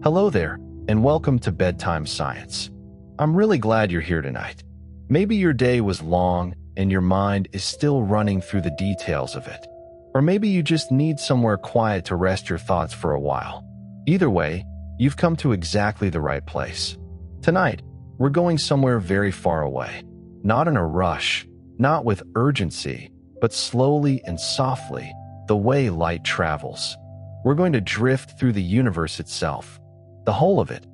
Hello there, and welcome to Bedtime Science. I'm really glad you're here tonight. Maybe your day was long and your mind is still running through the details of it. Or maybe you just need somewhere quiet to rest your thoughts for a while. Either way, you've come to exactly the right place. Tonight, we're going somewhere very far away. Not in a rush, not with urgency, but slowly and softly, the way light travels. We're going to drift through the universe itself. The whole of it.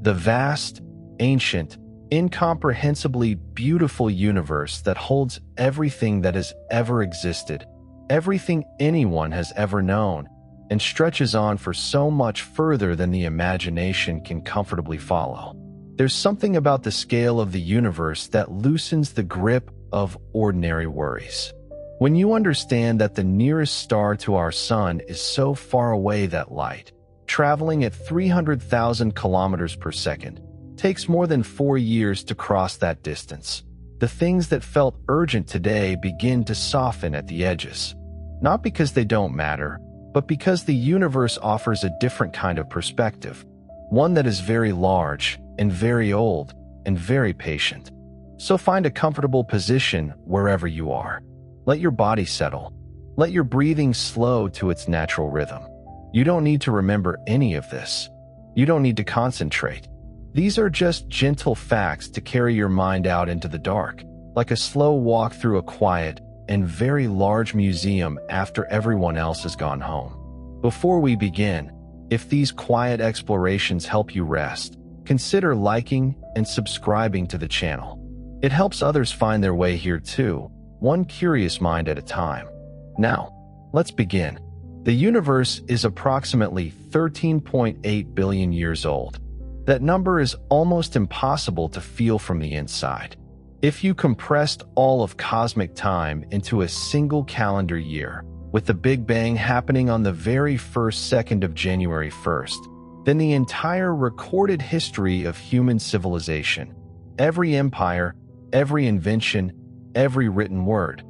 The vast, ancient, incomprehensibly beautiful universe that holds everything that has ever existed, everything anyone has ever known, and stretches on for so much further than the imagination can comfortably follow. There's something about the scale of the universe that loosens the grip of ordinary worries. When you understand that the nearest star to our sun is so far away that light, traveling at 300,000 kilometers per second, takes more than 4 years to cross that distance, the things that felt urgent today begin to soften at the edges. Not because they don't matter, but because the universe offers a different kind of perspective, one that is very large and very old and very patient. So find a comfortable position wherever you are. Let your body settle. Let your breathing slow to its natural rhythm. You don't need to remember any of this. You don't need to concentrate. These are just gentle facts to carry your mind out into the dark, like a slow walk through a quiet and very large museum after everyone else has gone home. Before we begin, if these quiet explorations help you rest, consider liking and subscribing to the channel. It helps others find their way here too, one curious mind at a time. Now, let's begin. The universe is approximately 13.8 billion years old. That number is almost impossible to feel from the inside. If you compressed all of cosmic time into a single calendar year, with the Big Bang happening on the very first second of January 1st, then the entire recorded history of human civilization, every empire, every invention, every written word,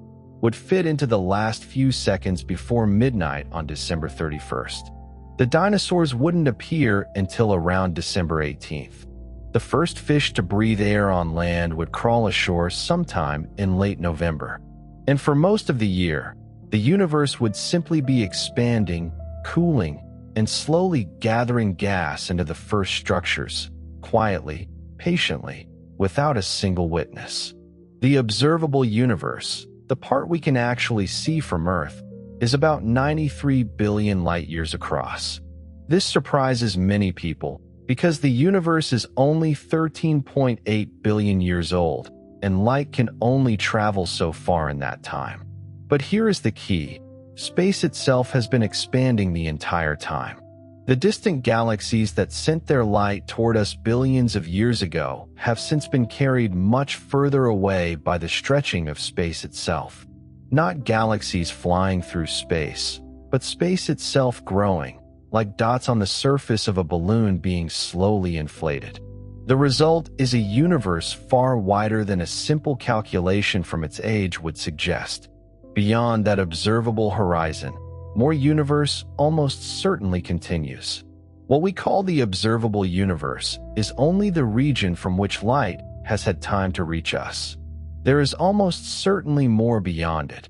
would fit into the last few seconds before midnight on December 31st. The dinosaurs wouldn't appear until around December 18th. The first fish to breathe air on land would crawl ashore sometime in late November. And for most of the year, the universe would simply be expanding, cooling, and slowly gathering gas into the first structures, quietly, patiently, without a single witness. The observable universe, the part we can actually see from Earth, is about 93 billion light-years across. This surprises many people because the universe is only 13.8 billion years old, and light can only travel so far in that time. But here is the key. Space itself has been expanding the entire time. The distant galaxies that sent their light toward us billions of years ago have since been carried much further away by the stretching of space itself. Not galaxies flying through space, but space itself growing, like dots on the surface of a balloon being slowly inflated. The result is a universe far wider than a simple calculation from its age would suggest. Beyond that observable horizon, more universe almost certainly continues. What we call the observable universe is only the region from which light has had time to reach us. There is almost certainly more beyond it.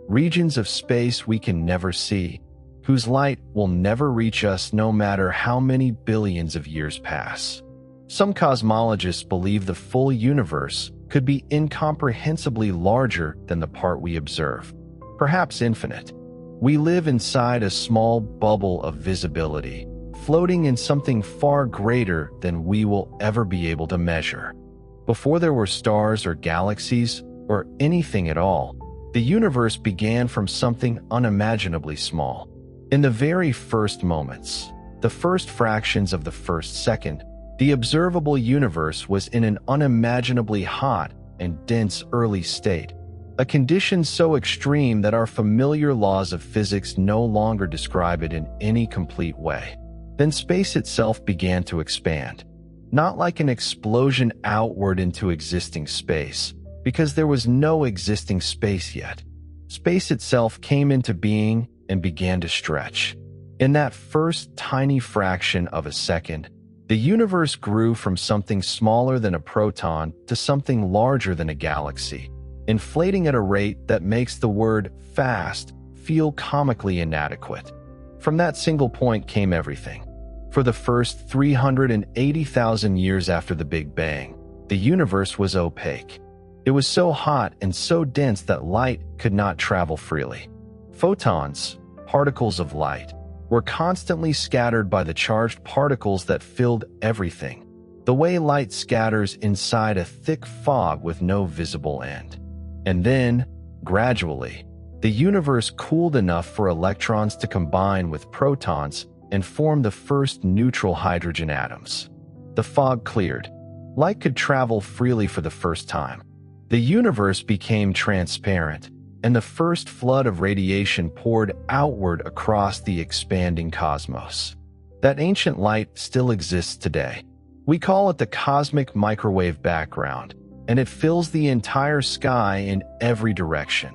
Regions of space we can never see, whose light will never reach us no matter how many billions of years pass. Some cosmologists believe the full universe could be incomprehensibly larger than the part we observe, perhaps infinite. We live inside a small bubble of visibility, floating in something far greater than we will ever be able to measure. Before there were stars or galaxies, or anything at all, the universe began from something unimaginably small. In the very first moments, the first fractions of the first second, the observable universe was in an unimaginably hot and dense early state, a condition so extreme that our familiar laws of physics no longer describe it in any complete way. Then space itself began to expand, not like an explosion outward into existing space, because there was no existing space yet. Space itself came into being and began to stretch. In that first tiny fraction of a second, The universe grew from something smaller than a proton to something larger than a galaxy, inflating at a rate that makes the word fast feel comically inadequate. From that single point came everything. For the first 380,000 years after the Big Bang, the universe was opaque. It was so hot and so dense that light could not travel freely. Photons, particles of light, were constantly scattered by the charged particles that filled everything, the way light scatters inside a thick fog with no visible end. And then, gradually, the universe cooled enough for electrons to combine with protons and form the first neutral hydrogen atoms. The fog cleared. Light could travel freely for the first time. The universe became transparent, and the first flood of radiation poured outward across the expanding cosmos. That ancient light still exists today. We call it the cosmic microwave background, and it fills the entire sky in every direction.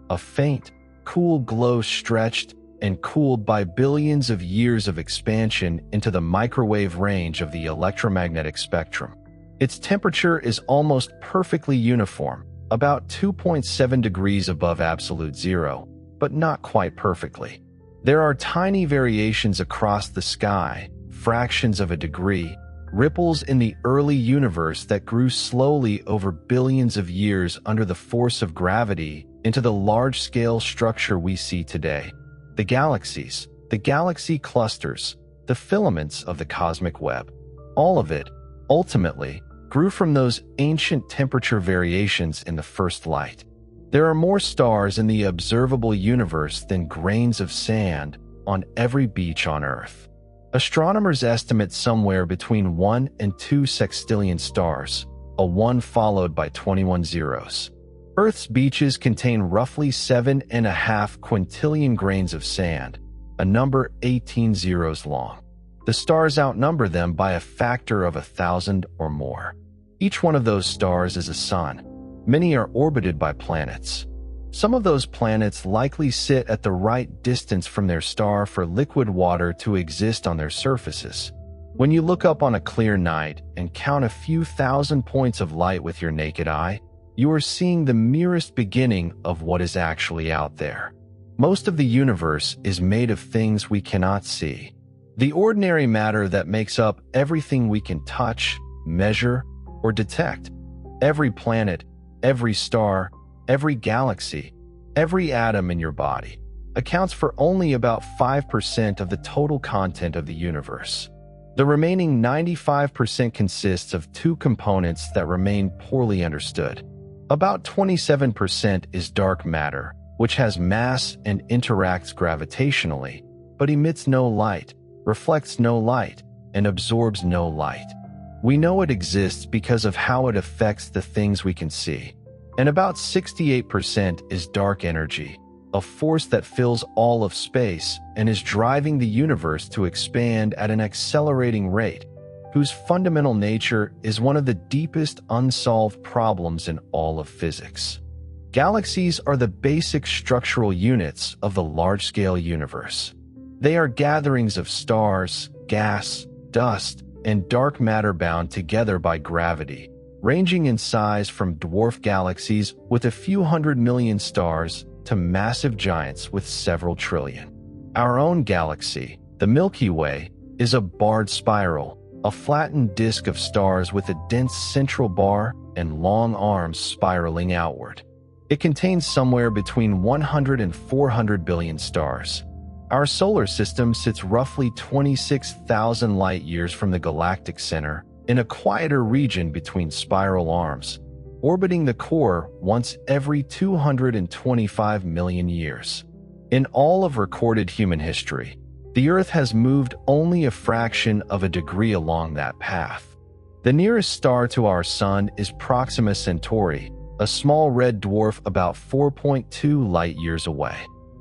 A faint, cool glow stretched and cooled by billions of years of expansion into the microwave range of the electromagnetic spectrum. Its temperature is almost perfectly uniform, about 2.7 degrees above absolute zero, but not quite perfectly. There are tiny variations across the sky, fractions of a degree, ripples in the early universe that grew slowly over billions of years under the force of gravity into the large-scale structure we see today. The galaxies, the galaxy clusters, the filaments of the cosmic web. All of it, ultimately, grew from those ancient temperature variations in the first light. There are more stars in the observable universe than grains of sand on every beach on Earth. Astronomers estimate somewhere between 1 and 2 sextillion stars, a 1 followed by 21 zeros. Earth's beaches contain roughly 7.5 quintillion grains of sand, a number 18 zeros long. The stars outnumber them by a factor of 1,000 or more. Each one of those stars is a sun. Many are orbited by planets. Some of those planets likely sit at the right distance from their star for liquid water to exist on their surfaces. When you look up on a clear night and count a few thousand points of light with your naked eye, you are seeing the merest beginning of what is actually out there. Most of the universe is made of things we cannot see. The ordinary matter that makes up everything we can touch, measure, or detect. Every planet, every star, every galaxy, every atom in your body accounts for only about 5% of the total content of the universe. The remaining 95% consists of two components that remain poorly understood. About 27% is dark matter, which has mass and interacts gravitationally, but emits no light, reflects no light, and absorbs no light. We know it exists because of how it affects the things we can see. And about 68% is dark energy, a force that fills all of space and is driving the universe to expand at an accelerating rate, whose fundamental nature is one of the deepest unsolved problems in all of physics. Galaxies are the basic structural units of the large-scale universe. They are gatherings of stars, gas, dust, and dark matter bound together by gravity, ranging in size from dwarf galaxies with a few 100 million stars to massive giants with several trillion. Our own galaxy, the Milky Way, is a barred spiral, a flattened disk of stars with a dense central bar and long arms spiraling outward. It contains somewhere between 100 and 400 billion stars. Our solar system sits roughly 26,000 light-years from the galactic center in a quieter region between spiral arms, orbiting the core once every 225 million years. In all of recorded human history, the Earth has moved only a fraction of a degree along that path. The nearest star to our Sun is Proxima Centauri, a small red dwarf about 4.2 light-years away.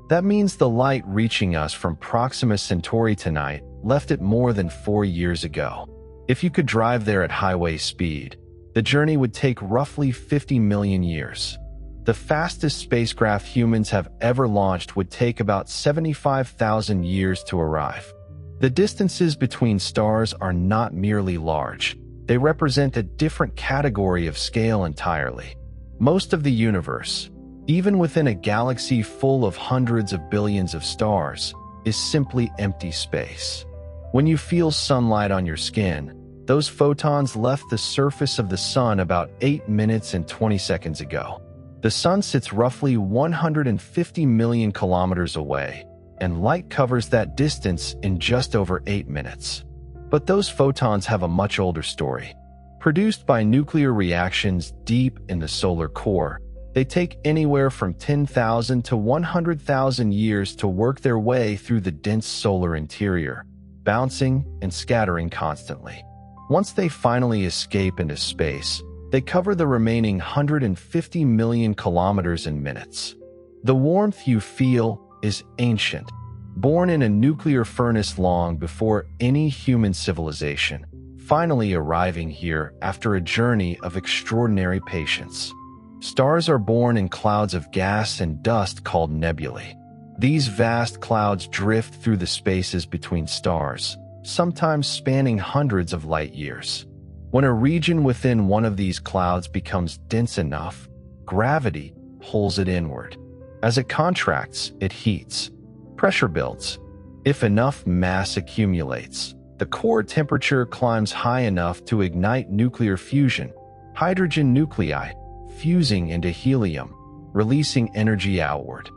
That means the light reaching us from Proxima Centauri tonight left it more than 4 years ago. If you could drive there at highway speed, the journey would take roughly 50 million years. The fastest spacecraft humans have ever launched would take about 75,000 years to arrive. The distances between stars are not merely large. They represent a different category of scale entirely. Most of the universe, even within a galaxy full of hundreds of billions of stars, is simply empty space. When you feel sunlight on your skin, those photons left the surface of the sun about 8 minutes and 20 seconds ago. The sun sits roughly 150 million kilometers away, and light covers that distance in just over 8 minutes. But those photons have a much older story. Produced by nuclear reactions deep in the solar core, they take anywhere from 10,000 to 100,000 years to work their way through the dense solar interior, bouncing and scattering constantly. Once they finally escape into space, they cover the remaining 150 million kilometers in minutes. The warmth you feel is ancient, born in a nuclear furnace long before any human civilization, finally arriving here after a journey of extraordinary patience. Stars are born in clouds of gas and dust called nebulae. These vast clouds drift through the spaces between stars, sometimes spanning hundreds of light years. When a region within one of these clouds becomes dense enough, gravity pulls it inward. As it contracts, it heats. Pressure builds. If enough mass accumulates, the core temperature climbs high enough to ignite nuclear fusion, hydrogen nuclei fusing into helium, releasing energy outward.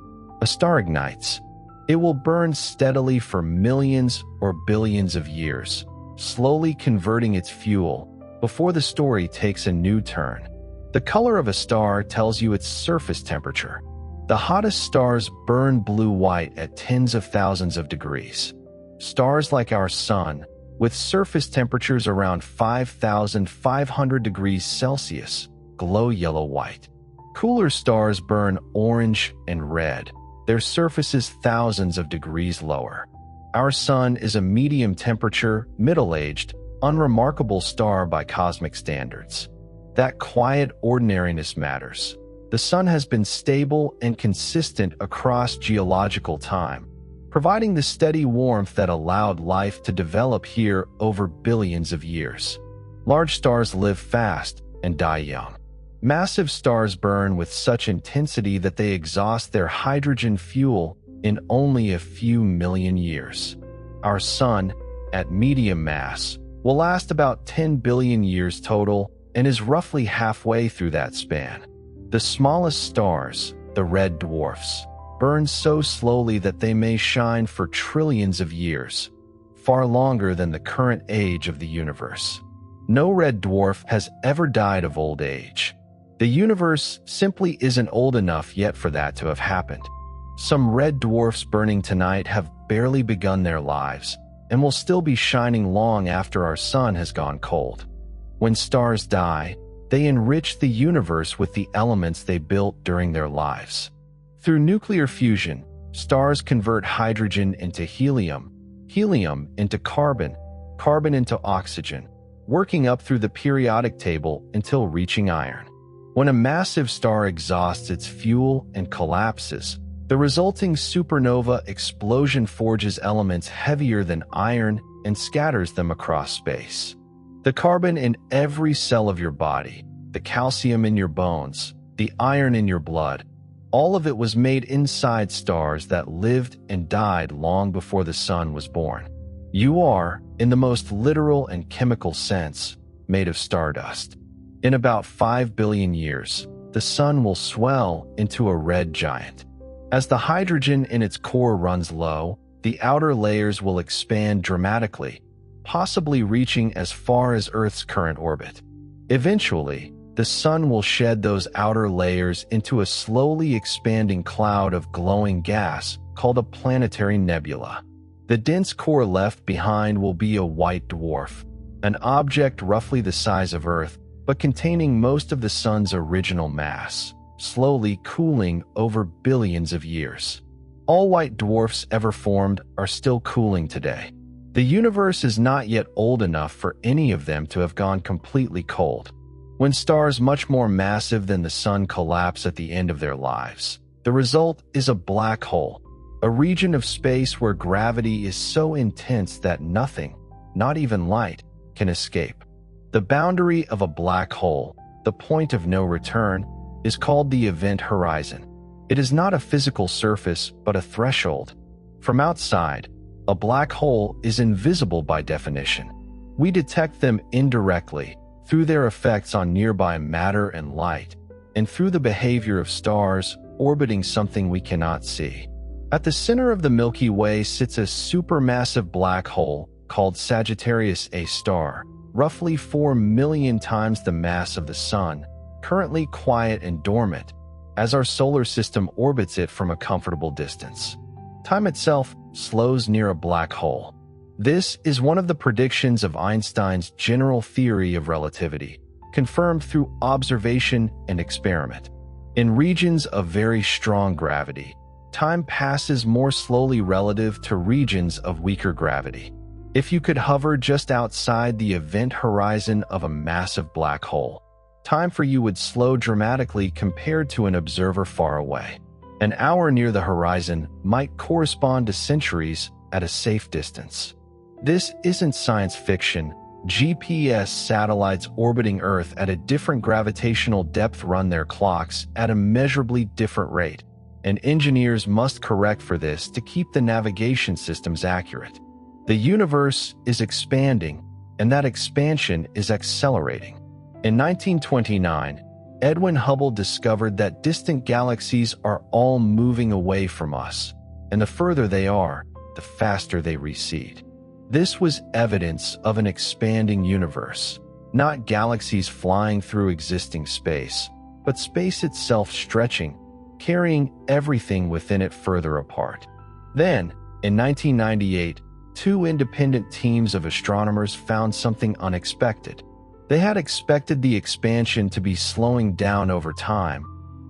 A star ignites. It will burn steadily for millions or billions of years, slowly converting its fuel before the story takes a new turn. The color of a star tells you its surface temperature. The hottest stars burn blue-white at tens of thousands of degrees. Stars like our Sun, with surface temperatures around 5,500 degrees Celsius, glow yellow-white. Cooler stars burn orange and red. Their surface is thousands of degrees lower. Our Sun is a medium-temperature, middle-aged, unremarkable star by cosmic standards. That quiet ordinariness matters. The Sun has been stable and consistent across geological time, providing the steady warmth that allowed life to develop here over billions of years. Large stars live fast and die young. Massive stars burn with such intensity that they exhaust their hydrogen fuel in only a few million years. Our Sun, at medium mass, will last about 10 billion years total and is roughly halfway through that span. The smallest stars, the red dwarfs, burn so slowly that they may shine for trillions of years, far longer than the current age of the universe. No red dwarf has ever died of old age. The universe simply isn't old enough yet for that to have happened. Some red dwarfs burning tonight have barely begun their lives and will still be shining long after our Sun has gone cold. When stars die, they enrich the universe with the elements they built during their lives. Through nuclear fusion, stars convert hydrogen into helium, helium into carbon, carbon into oxygen, working up through the periodic table until reaching iron. When a massive star exhausts its fuel and collapses, the resulting supernova explosion forges elements heavier than iron and scatters them across space. The carbon in every cell of your body, the calcium in your bones, the iron in your blood, all of it was made inside stars that lived and died long before the Sun was born. You are, in the most literal and chemical sense, made of stardust. In about 5 billion years, the Sun will swell into a red giant. As the hydrogen in its core runs low, the outer layers will expand dramatically, possibly reaching as far as Earth's current orbit. Eventually, the Sun will shed those outer layers into a slowly expanding cloud of glowing gas called a planetary nebula. The dense core left behind will be a white dwarf, an object roughly the size of Earth, but containing most of the Sun's original mass, slowly cooling over billions of years. All white dwarfs ever formed are still cooling today. The universe is not yet old enough for any of them to have gone completely cold. When stars much more massive than the Sun collapse at the end of their lives, the result is a black hole. a region of space where gravity is so intense that nothing, not even light, can escape. The boundary of a black hole, the point of no return, is called the event horizon. It is not a physical surface, but a threshold. From outside, a black hole is invisible by definition. We detect them indirectly, through their effects on nearby matter and light, and through the behavior of stars orbiting something we cannot see. At the center of the Milky Way sits a supermassive black hole called Sagittarius A star, roughly 4 million times the mass of the Sun, currently quiet and dormant, as our solar system orbits it from a comfortable distance. Time itself slows near a black hole. This is one of the predictions of Einstein's general theory of relativity, confirmed through observation and experiment. In regions of very strong gravity, time passes more slowly relative to regions of weaker gravity. If you could hover just outside the event horizon of a massive black hole, time for you would slow dramatically compared to an observer far away. An hour near the horizon might correspond to centuries at a safe distance. This isn't science fiction. GPS satellites orbiting Earth at a different gravitational depth run their clocks at a measurably different rate, and engineers must correct for this to keep the navigation systems accurate. The universe is expanding, and that expansion is accelerating. In 1929, Edwin Hubble discovered that distant galaxies are all moving away from us, and the further they are, the faster they recede. This was evidence of an expanding universe, not galaxies flying through existing space, but space itself stretching, carrying everything within it further apart. Then, in 1998, 2 independent teams of astronomers found something unexpected. They had expected the expansion to be slowing down over time,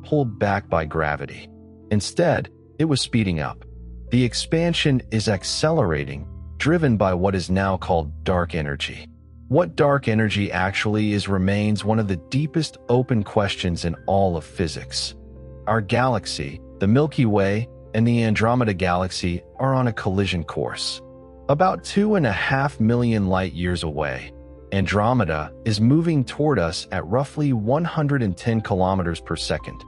pulled back by gravity. Instead, it was speeding up. The expansion is accelerating, driven by what is now called dark energy. What dark energy actually is remains one of the deepest open questions in all of physics. Our galaxy, the Milky Way, and the Andromeda Galaxy are on a collision course. About 2.5 million light-years away, Andromeda is moving toward us at roughly 110 kilometers per second.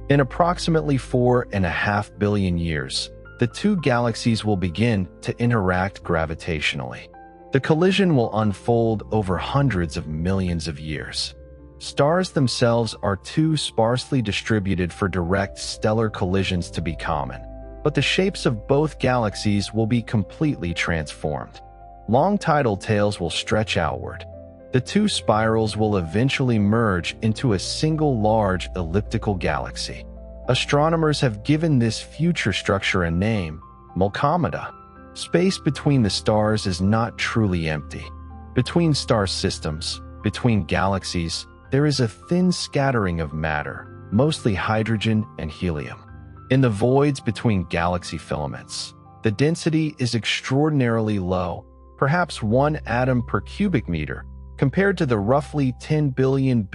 In approximately 4.5 billion years, the 2 galaxies will begin to interact gravitationally. The collision will unfold over hundreds of millions of years. Stars themselves are too sparsely distributed for direct stellar collisions to be common, but the shapes of both galaxies will be completely transformed. Long tidal tails will stretch outward. The 2 spirals will eventually merge into a single large elliptical galaxy. Astronomers have given this future structure a name, Milkomeda. Space between the stars is not truly empty. Between star systems, between galaxies, there is a thin scattering of matter, mostly hydrogen and helium. In the voids between galaxy filaments, the density is extraordinarily low, perhaps 1 atom per cubic meter, compared to the roughly 10 billion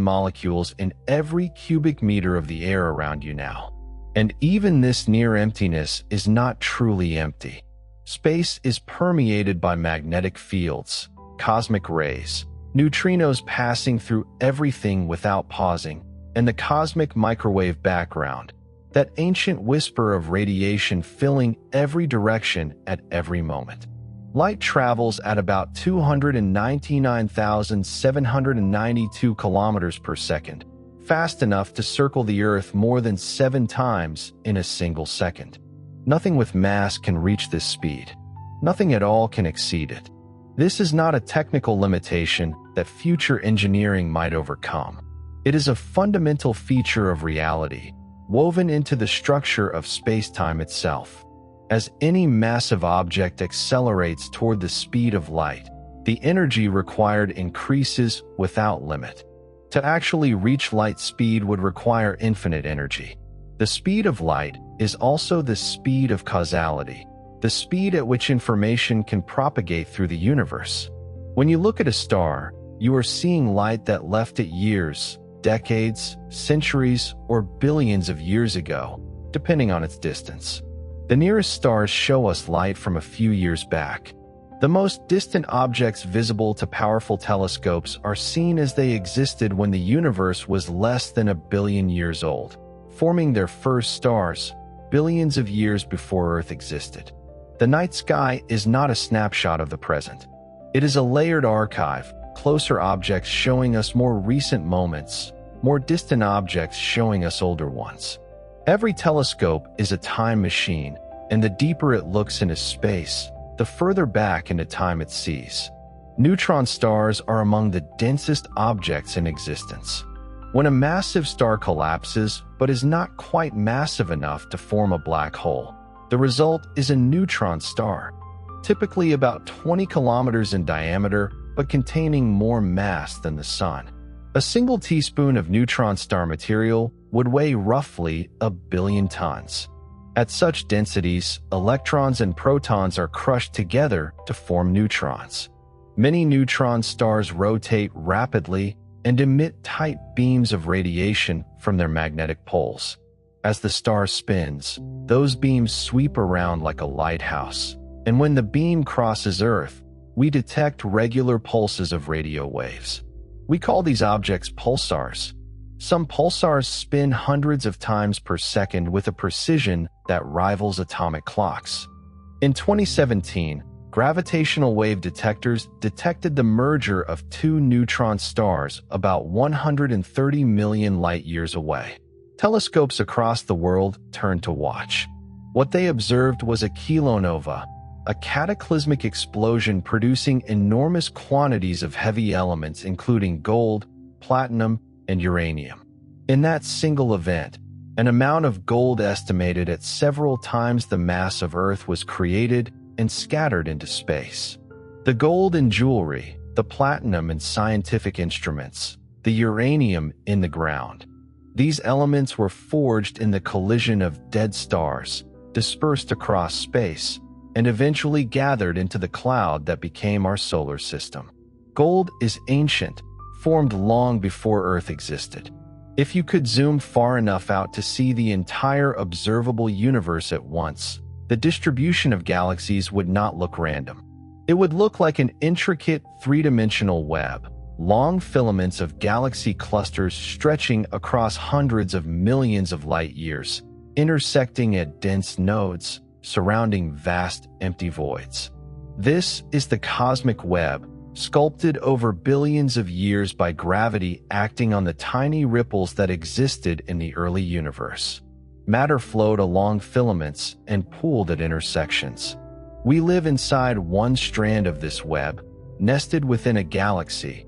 molecules in every cubic meter of the air around you now. And even this near emptiness is not truly empty. Space is permeated by magnetic fields, cosmic rays, neutrinos passing through everything without pausing, and the cosmic microwave background, that ancient whisper of radiation filling every direction at every moment. Light travels at about 299,792 kilometers per second, fast enough to circle the Earth more than 7 times in a single second. Nothing with mass can reach this speed. Nothing at all can exceed it. This is not a technical limitation that future engineering might overcome. It is a fundamental feature of reality, woven into the structure of space-time itself. As any massive object accelerates toward the speed of light, the energy required increases without limit. To actually reach light speed would require infinite energy. The speed of light is also the speed of causality, the speed at which information can propagate through the universe. When you look at a star, you are seeing light that left it years, decades, centuries, or billions of years ago, depending on its distance. The nearest stars show us light from a few years back. The most distant objects visible to powerful telescopes are seen as they existed when the universe was less than 1 billion years old, forming their first stars billions of years before Earth existed. The night sky is not a snapshot of the present. It is a layered archive, closer objects showing us more recent moments, more distant objects showing us older ones. Every telescope is a time machine, and the deeper it looks into space, the further back into time it sees. Neutron stars are among the densest objects in existence. When a massive star collapses but is not quite massive enough to form a black hole, the result is a neutron star, typically about 20 kilometers in diameter but containing more mass than the Sun. A single teaspoon of neutron star material would weigh roughly 1 billion tons. At such densities, electrons and protons are crushed together to form neutrons. Many neutron stars rotate rapidly and emit tight beams of radiation from their magnetic poles. As the star spins, those beams sweep around like a lighthouse, and when the beam crosses Earth, we detect regular pulses of radio waves. We call these objects pulsars. Some pulsars spin hundreds of times per second with a precision that rivals atomic clocks. In 2017, gravitational wave detectors detected the merger of two neutron stars about 130 million light-years away. Telescopes across the world turned to watch. What they observed was a kilonova, a cataclysmic explosion producing enormous quantities of heavy elements including gold, platinum, and uranium. In that single event, an amount of gold estimated at several times the mass of Earth was created and scattered into space. The gold in jewelry, the platinum in scientific instruments, the uranium in the ground. These elements were forged in the collision of dead stars, dispersed across space, and eventually gathered into the cloud that became our solar system. Gold is ancient, formed long before Earth existed. If you could zoom far enough out to see the entire observable universe at once, the distribution of galaxies would not look random. It would look like an intricate three-dimensional web, long filaments of galaxy clusters stretching across hundreds of millions of light-years, intersecting at dense nodes, surrounding vast empty voids. This is the cosmic web, sculpted over billions of years by gravity acting on the tiny ripples that existed in the early universe. Matter flowed along filaments and pooled at intersections. We live inside one strand of this web, nested within a galaxy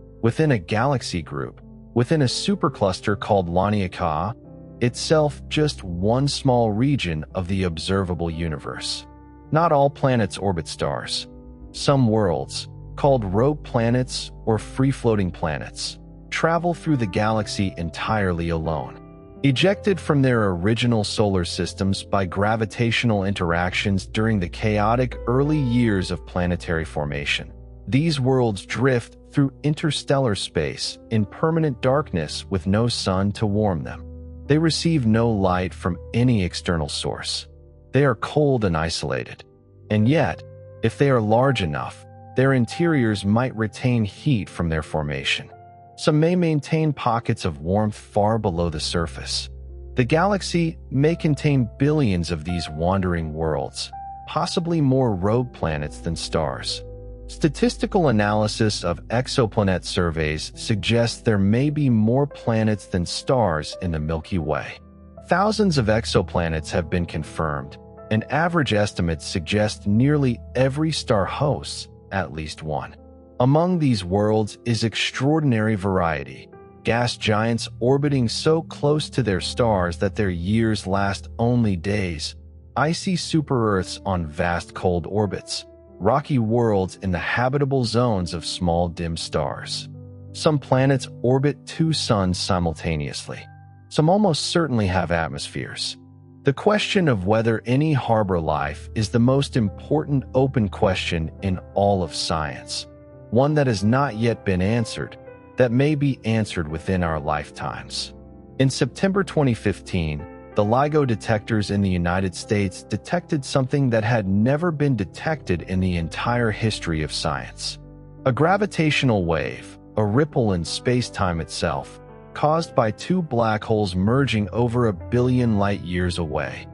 group, within a supercluster called Laniakea, itself just one small region of the observable universe. Not all planets orbit stars. Some worlds, called rogue planets or free-floating planets, travel through the galaxy entirely alone. Ejected from their original solar systems by gravitational interactions during the chaotic early years of planetary formation, these worlds drift through interstellar space in permanent darkness with no sun to warm them. They receive no light from any external source. They are cold and isolated. And yet, if they are large enough, their interiors might retain heat from their formation. Some may maintain pockets of warmth far below the surface. The galaxy may contain billions of these wandering worlds, possibly more rogue planets than stars. Statistical analysis of exoplanet surveys suggests there may be more planets than stars in the Milky Way. Thousands of exoplanets have been confirmed, and average estimates suggest nearly every star hosts at least one. Among these worlds is extraordinary variety. Gas giants orbiting so close to their stars that their years last only days, icy super-Earths on vast cold orbits, rocky worlds in the habitable zones of small dim stars. Some planets orbit two suns simultaneously. Some almost certainly have atmospheres. The question of whether any harbor life is the most important open question in all of science, one that has not yet been answered, that may be answered within our lifetimes. In September 2015, the LIGO detectors in the United States detected something that had never been detected in the entire history of science. A gravitational wave, a ripple in space-time itself, caused by two black holes merging over 1 billion light-years away,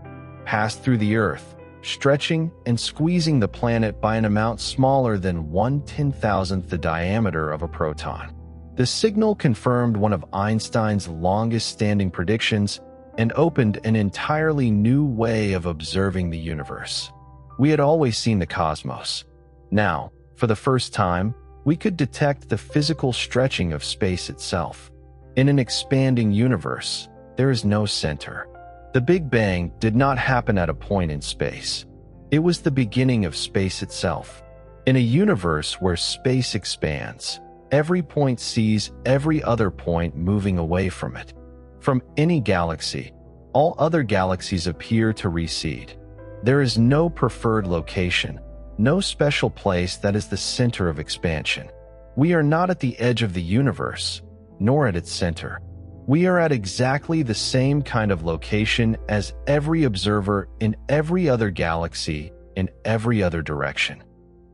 passed through the Earth, stretching and squeezing the planet by an amount smaller than 1/10,000th the diameter of a proton. The signal confirmed one of Einstein's longest-standing predictions and opened an entirely new way of observing the universe. We had always seen the cosmos. Now, for the first time, we could detect the physical stretching of space itself. In an expanding universe, there is no center. The Big Bang did not happen at a point in space. It was the beginning of space itself. In a universe where space expands, every point sees every other point moving away from it. From any galaxy, all other galaxies appear to recede. There is no preferred location, no special place that is the center of expansion. We are not at the edge of the universe, nor at its center. We are at exactly the same kind of location as every observer in every other galaxy in every other direction.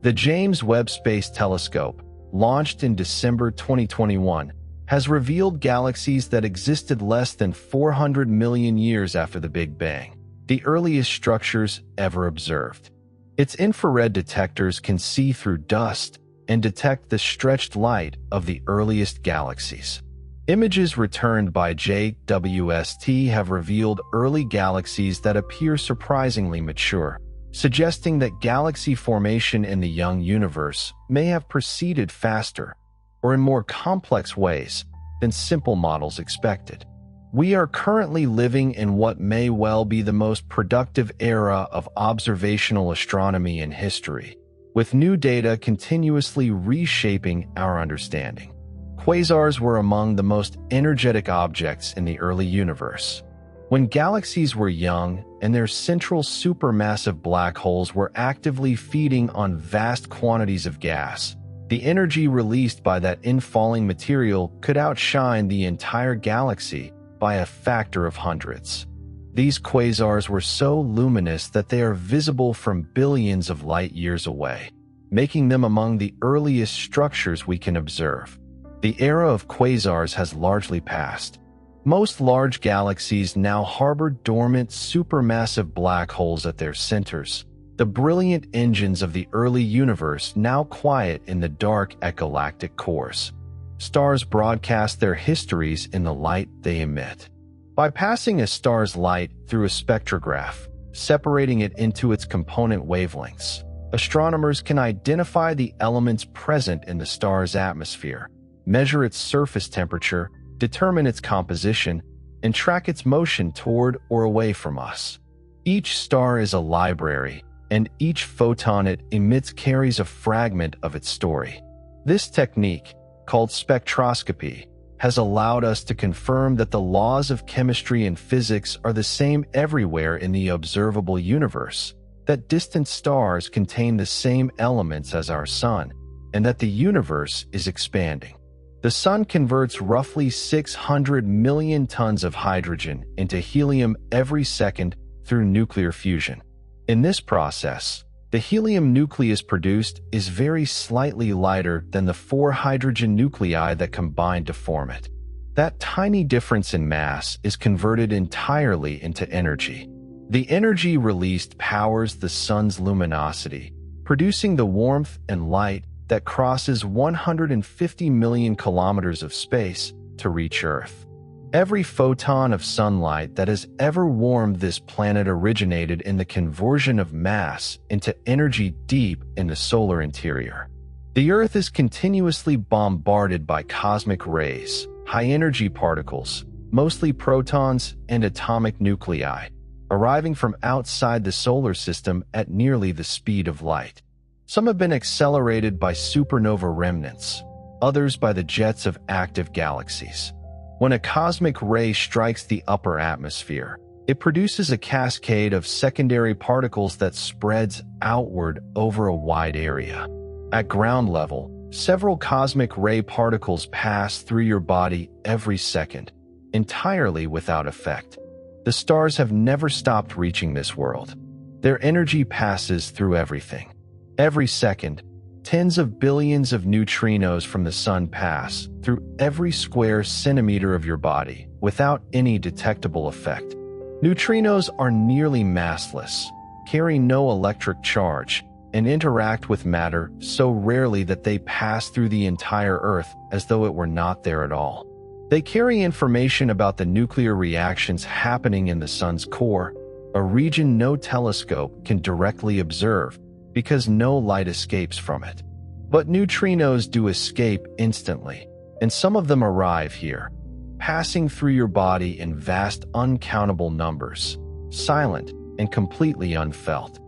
The James Webb Space Telescope, launched in December 2021, has revealed galaxies that existed less than 400 million years after the Big Bang, the earliest structures ever observed. Its infrared detectors can see through dust and detect the stretched light of the earliest galaxies. Images returned by JWST have revealed early galaxies that appear surprisingly mature, suggesting that galaxy formation in the young universe may have proceeded faster or in more complex ways than simple models expected. We are currently living in what may well be the most productive era of observational astronomy in history, with new data continuously reshaping our understanding. Quasars were among the most energetic objects in the early universe. When galaxies were young and their central supermassive black holes were actively feeding on vast quantities of gas, the energy released by that infalling material could outshine the entire galaxy by a factor of hundreds. These quasars were so luminous that they are visible from billions of light-years away, making them among the earliest structures we can observe. The era of quasars has largely passed. Most large galaxies now harbor dormant supermassive black holes at their centers, the brilliant engines of the early universe now quiet in the dark ecolactic cores. Stars broadcast their histories in the light they emit. By passing a star's light through a spectrograph, separating it into its component wavelengths, astronomers can identify the elements present in the star's atmosphere, measure its surface temperature, determine its composition, and track its motion toward or away from us. Each star is a library, and each photon it emits carries a fragment of its story. This technique, called spectroscopy, has allowed us to confirm that the laws of chemistry and physics are the same everywhere in the observable universe, that distant stars contain the same elements as our Sun, and that the universe is expanding. The Sun converts roughly 600 million tons of hydrogen into helium every second through nuclear fusion. In this process, the helium nucleus produced is very slightly lighter than the 4 hydrogen nuclei that combine to form it. That tiny difference in mass is converted entirely into energy. The energy released powers the Sun's luminosity, producing the warmth and light that crosses 150 million kilometers of space to reach Earth. Every photon of sunlight that has ever warmed this planet originated in the conversion of mass into energy deep in the solar interior. The Earth is continuously bombarded by cosmic rays, high-energy particles, mostly protons and atomic nuclei, arriving from outside the solar system at nearly the speed of light. Some have been accelerated by supernova remnants, others by the jets of active galaxies. When a cosmic ray strikes the upper atmosphere, it produces a cascade of secondary particles that spreads outward over a wide area. At ground level, several cosmic ray particles pass through your body every second, entirely without effect. The stars have never stopped reaching this world. Their energy passes through everything. Every second, tens of billions of neutrinos from the sun pass through every square centimeter of your body without any detectable effect. Neutrinos are nearly massless, carry no electric charge, and interact with matter so rarely that they pass through the entire Earth as though it were not there at all. They carry information about the nuclear reactions happening in the sun's core, a region no telescope can directly observe because no light escapes from it. But neutrinos do escape instantly, and some of them arrive here, passing through your body in vast uncountable numbers, silent and completely unfelt.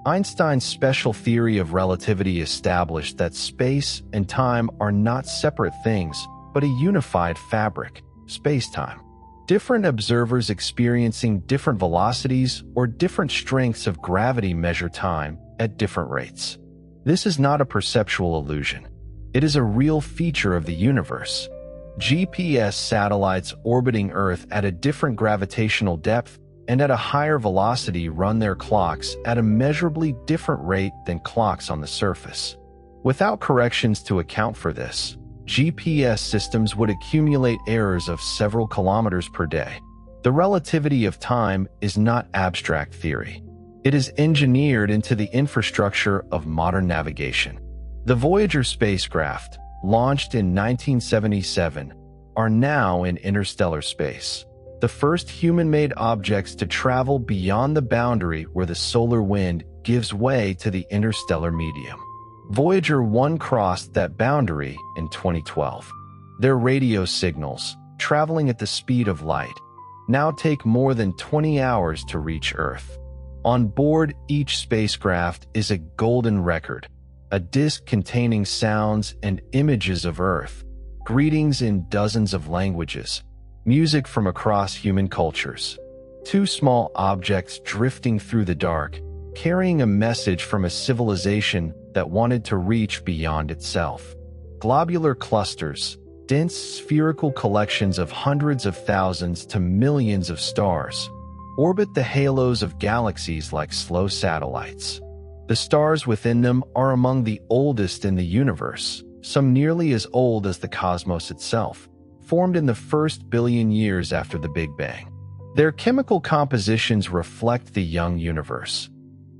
Einstein's special theory of relativity established that space and time are not separate things, but a unified fabric, space-time. Different observers experiencing different velocities or different strengths of gravity measure time at different rates. This is not a perceptual illusion. It is a real feature of the universe. GPS satellites orbiting Earth at a different gravitational depth and at a higher velocity run their clocks at a measurably different rate than clocks on the surface. Without corrections to account for this, GPS systems would accumulate errors of several kilometers per day. The relativity of time is not abstract theory. It is engineered into the infrastructure of modern navigation. The Voyager spacecraft, launched in 1977, are now in interstellar space, the first human-made objects to travel beyond the boundary where the solar wind gives way to the interstellar medium. Voyager 1 crossed that boundary in 2012. Their radio signals, traveling at the speed of light, now take more than 20 hours to reach Earth. On board each spacecraft is a golden record, a disk containing sounds and images of Earth, greetings in dozens of languages, music from across human cultures. Two small objects drifting through the dark, carrying a message from a civilization that wanted to reach beyond itself. Globular clusters, dense spherical collections of hundreds of thousands to millions of stars, orbit the halos of galaxies like slow satellites. The stars within them are among the oldest in the universe, some nearly as old as the cosmos itself, formed in the first billion years after the Big Bang. Their chemical compositions reflect the young universe,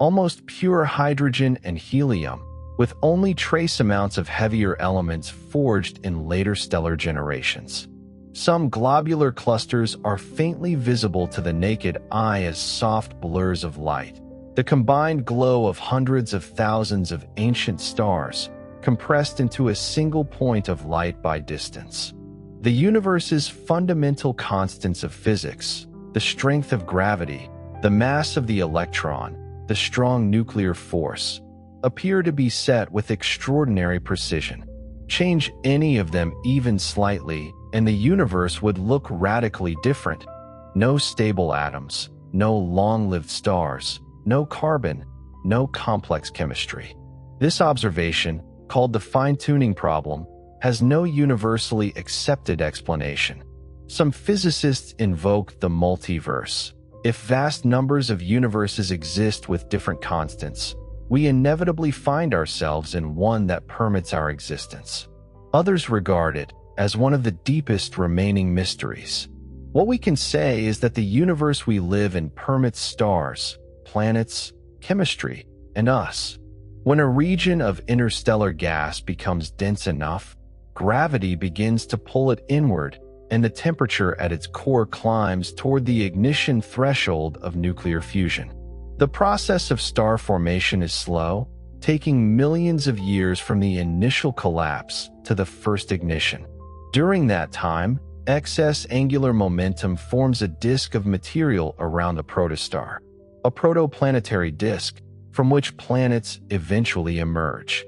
almost pure hydrogen and helium, with only trace amounts of heavier elements forged in later stellar generations. Some globular clusters are faintly visible to the naked eye as soft blurs of light, the combined glow of hundreds of thousands of ancient stars, compressed into a single point of light by distance. The universe's fundamental constants of physics, the strength of gravity, the mass of the electron, the strong nuclear force, appear to be set with extraordinary precision. Change any of them even slightly, and the universe would look radically different. No stable atoms, no long-lived stars, no carbon, no complex chemistry. This observation, called the fine-tuning problem, has no universally accepted explanation. Some physicists invoke the multiverse. If vast numbers of universes exist with different constants, we inevitably find ourselves in one that permits our existence. Others regard it as one of the deepest remaining mysteries. What we can say is that the universe we live in permits stars, planets, chemistry, and us. When a region of interstellar gas becomes dense enough, gravity begins to pull it inward, and the temperature at its core climbs toward the ignition threshold of nuclear fusion. The process of star formation is slow, taking millions of years from the initial collapse to the first ignition. During that time, excess angular momentum forms a disk of material around the protostar, a protoplanetary disk from which planets eventually emerge.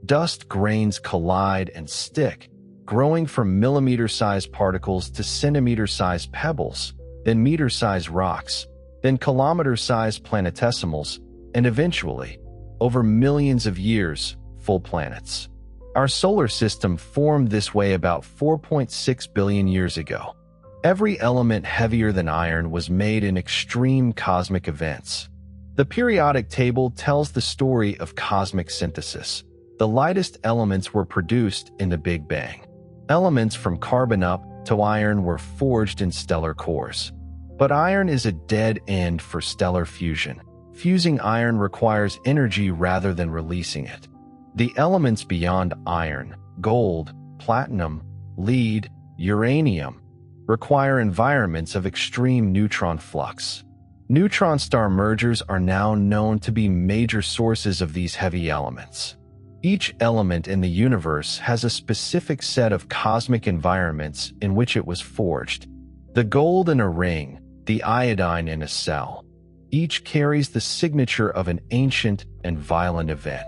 Dust grains collide and stick, growing from millimeter-sized particles to centimeter-sized pebbles, then meter-sized rocks, then kilometer-sized planetesimals, and eventually, over millions of years, full planets. Our solar system formed this way about 4.6 billion years ago. Every element heavier than iron was made in extreme cosmic events. The periodic table tells the story of cosmic synthesis. The lightest elements were produced in the Big Bang. Elements from carbon up to iron were forged in stellar cores. But iron is a dead end for stellar fusion. Fusing iron requires energy rather than releasing it. The elements beyond iron, gold, platinum, lead, uranium, require environments of extreme neutron flux. Neutron star mergers are now known to be major sources of these heavy elements. Each element in the universe has a specific set of cosmic environments in which it was forged. The gold in a ring, the iodine in a cell. Each carries the signature of an ancient and violent event.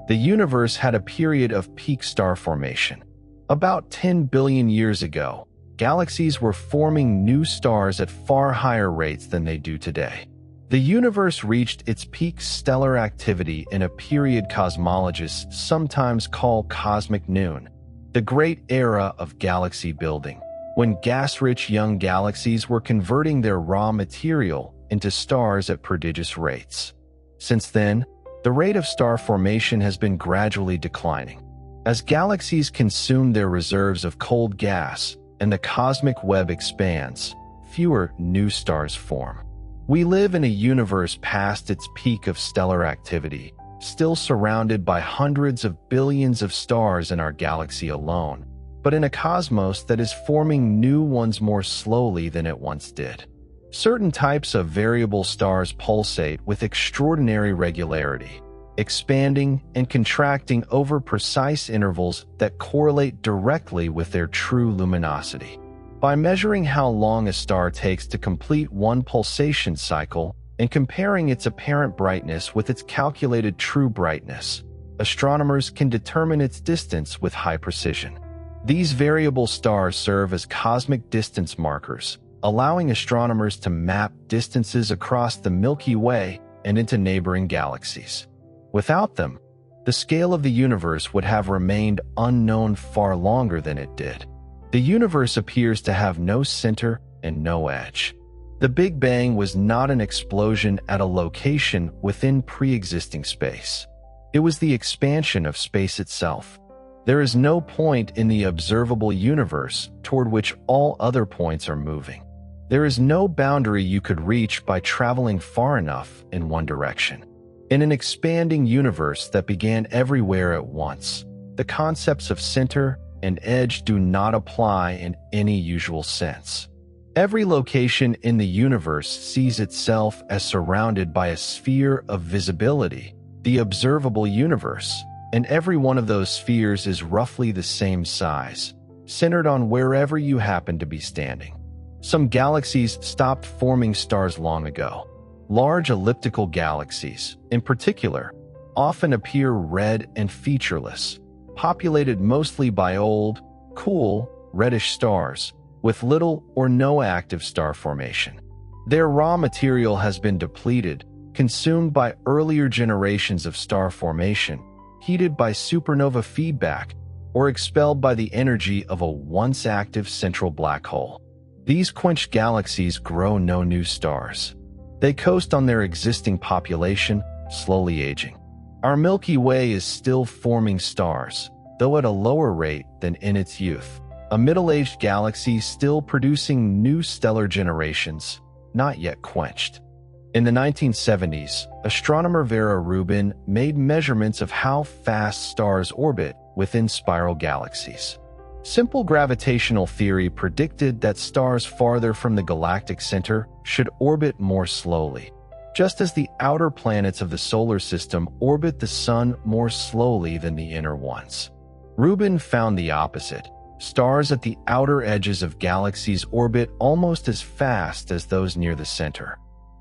The universe had a period of peak star formation. About 10 billion years ago, galaxies were forming new stars at far higher rates than they do today. The universe reached its peak stellar activity in a period cosmologists sometimes call cosmic noon, the great era of galaxy building, when gas-rich young galaxies were converting their raw material into stars at prodigious rates. Since then, the rate of star formation has been gradually declining. As galaxies consume their reserves of cold gas and the cosmic web expands, fewer new stars form. We live in a universe past its peak of stellar activity, still surrounded by hundreds of billions of stars in our galaxy alone, but in a cosmos that is forming new ones more slowly than it once did. Certain types of variable stars pulsate with extraordinary regularity, expanding and contracting over precise intervals that correlate directly with their true luminosity. By measuring how long a star takes to complete one pulsation cycle and comparing its apparent brightness with its calculated true brightness, astronomers can determine its distance with high precision. These variable stars serve as cosmic distance markers, allowing astronomers to map distances across the Milky Way and into neighboring galaxies. Without them, the scale of the universe would have remained unknown far longer than it did. The universe appears to have no center and no edge. The Big Bang was not an explosion at a location within pre-existing space. It was the expansion of space itself. There is no point in the observable universe toward which all other points are moving. There is no boundary you could reach by traveling far enough in one direction. In an expanding universe that began everywhere at once, the concepts of center and edge do not apply in any usual sense. Every location in the universe sees itself as surrounded by a sphere of visibility, the observable universe, and every one of those spheres is roughly the same size, centered on wherever you happen to be standing. Some galaxies stopped forming stars long ago. Large elliptical galaxies, in particular, often appear red and featureless, populated mostly by old, cool, reddish stars, with little or no active star formation. Their raw material has been depleted, consumed by earlier generations of star formation, heated by supernova feedback, or expelled by the energy of a once active central black hole. These quenched galaxies grow no new stars. They coast on their existing population, slowly aging. Our Milky Way is still forming stars, though at a lower rate than in its youth. A middle-aged galaxy still producing new stellar generations, not yet quenched. In the 1970s, astronomer Vera Rubin made measurements of how fast stars orbit within spiral galaxies. Simple gravitational theory predicted that stars farther from the galactic center should orbit more slowly, just as the outer planets of the solar system orbit the sun more slowly than the inner ones. Rubin found the opposite. Stars at the outer edges of galaxies orbit almost as fast as those near the center.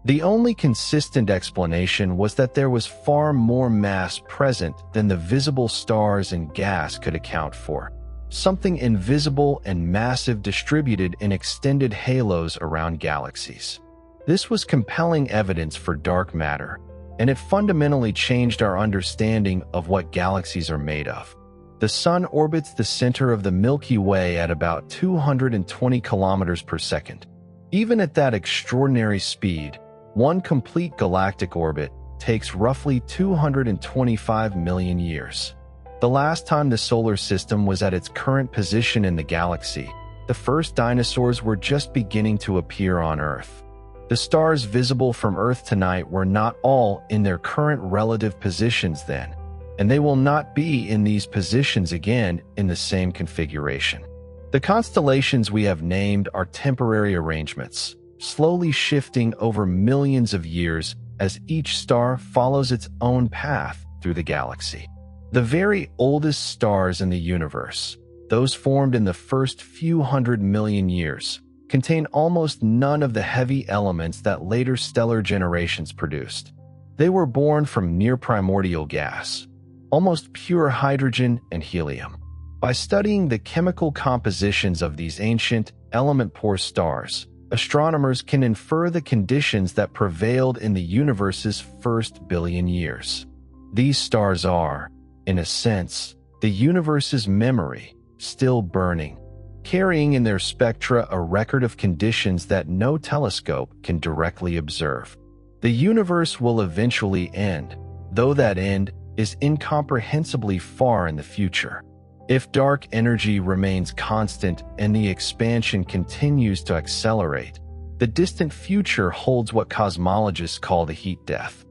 The only consistent explanation was that there was far more mass present than the visible stars and gas could account for. Something invisible and massive distributed in extended halos around galaxies. This was compelling evidence for dark matter, and it fundamentally changed our understanding of what galaxies are made of. The Sun orbits the center of the Milky Way at about 220 kilometers per second. Even at that extraordinary speed, one complete galactic orbit takes roughly 225 million years. The last time the solar system was at its current position in the galaxy, the first dinosaurs were just beginning to appear on Earth. The stars visible from Earth tonight were not all in their current relative positions then, and they will not be in these positions again in the same configuration. The constellations we have named are temporary arrangements, slowly shifting over millions of years as each star follows its own path through the galaxy. The very oldest stars in the universe, those formed in the first few hundred million years, contain almost none of the heavy elements that later stellar generations produced. They were born from near-primordial gas, almost pure hydrogen and helium. By studying the chemical compositions of these ancient, element-poor stars, astronomers can infer the conditions that prevailed in the universe's first billion years. These stars are, in a sense, the universe's memory, still burning, carrying in their spectra a record of conditions that no telescope can directly observe. The universe will eventually end, though that end is incomprehensibly far in the future. If dark energy remains constant and the expansion continues to accelerate, the distant future holds what cosmologists call the heat death.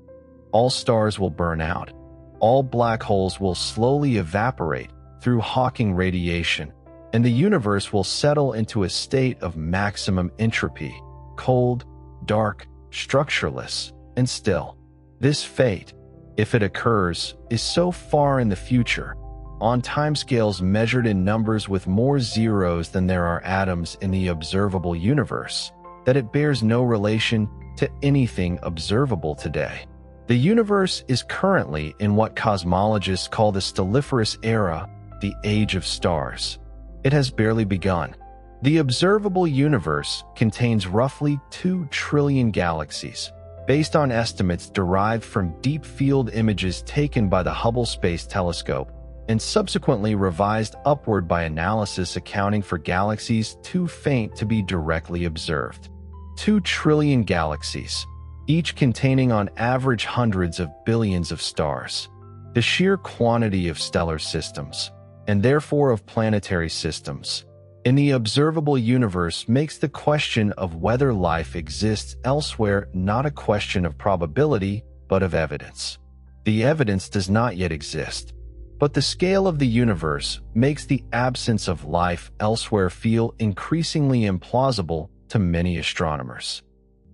All stars will burn out. All black holes will slowly evaporate through Hawking radiation, and the universe will settle into a state of maximum entropy, cold, dark, structureless, and still. This fate, if it occurs, is so far in the future, on timescales measured in numbers with more zeros than there are atoms in the observable universe, that it bears no relation to anything observable today. The universe is currently in what cosmologists call the stelliferous era, the age of stars. It has barely begun. The observable universe contains roughly 2 trillion galaxies, based on estimates derived from deep field images taken by the Hubble Space Telescope and subsequently revised upward by analysis accounting for galaxies too faint to be directly observed. 2 trillion galaxies, each containing on average hundreds of billions of stars. The sheer quantity of stellar systems, and therefore of planetary systems, in the observable universe makes the question of whether life exists elsewhere not a question of probability, but of evidence. The evidence does not yet exist, but the scale of the universe makes the absence of life elsewhere feel increasingly implausible to many astronomers.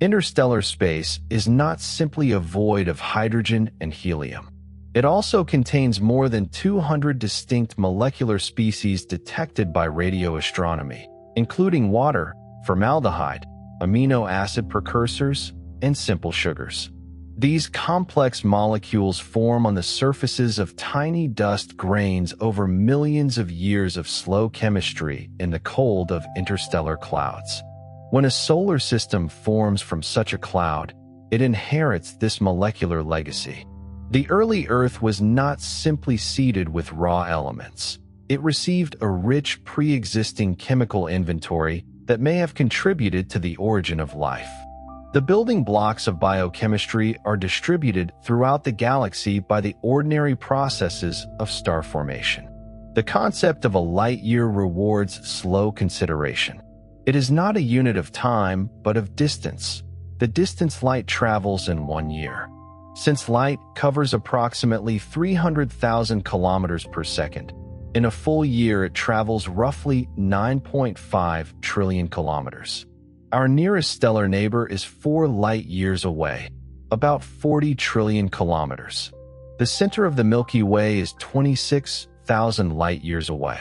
Interstellar space is not simply a void of hydrogen and helium. It also contains more than 200 distinct molecular species detected by radio astronomy, including water, formaldehyde, amino acid precursors, and simple sugars. These complex molecules form on the surfaces of tiny dust grains over millions of years of slow chemistry in the cold of interstellar clouds. When a solar system forms from such a cloud, it inherits this molecular legacy. The early Earth was not simply seeded with raw elements. It received a rich pre-existing chemical inventory that may have contributed to the origin of life. The building blocks of biochemistry are distributed throughout the galaxy by the ordinary processes of star formation. The concept of a light year rewards slow consideration. It is not a unit of time, but of distance. The distance light travels in 1 year. Since light covers approximately 300,000 kilometers per second, in a full year it travels roughly 9.5 trillion kilometers. Our nearest stellar neighbor is 4 light years away, about 40 trillion kilometers. The center of the Milky Way is 26,000 light years away.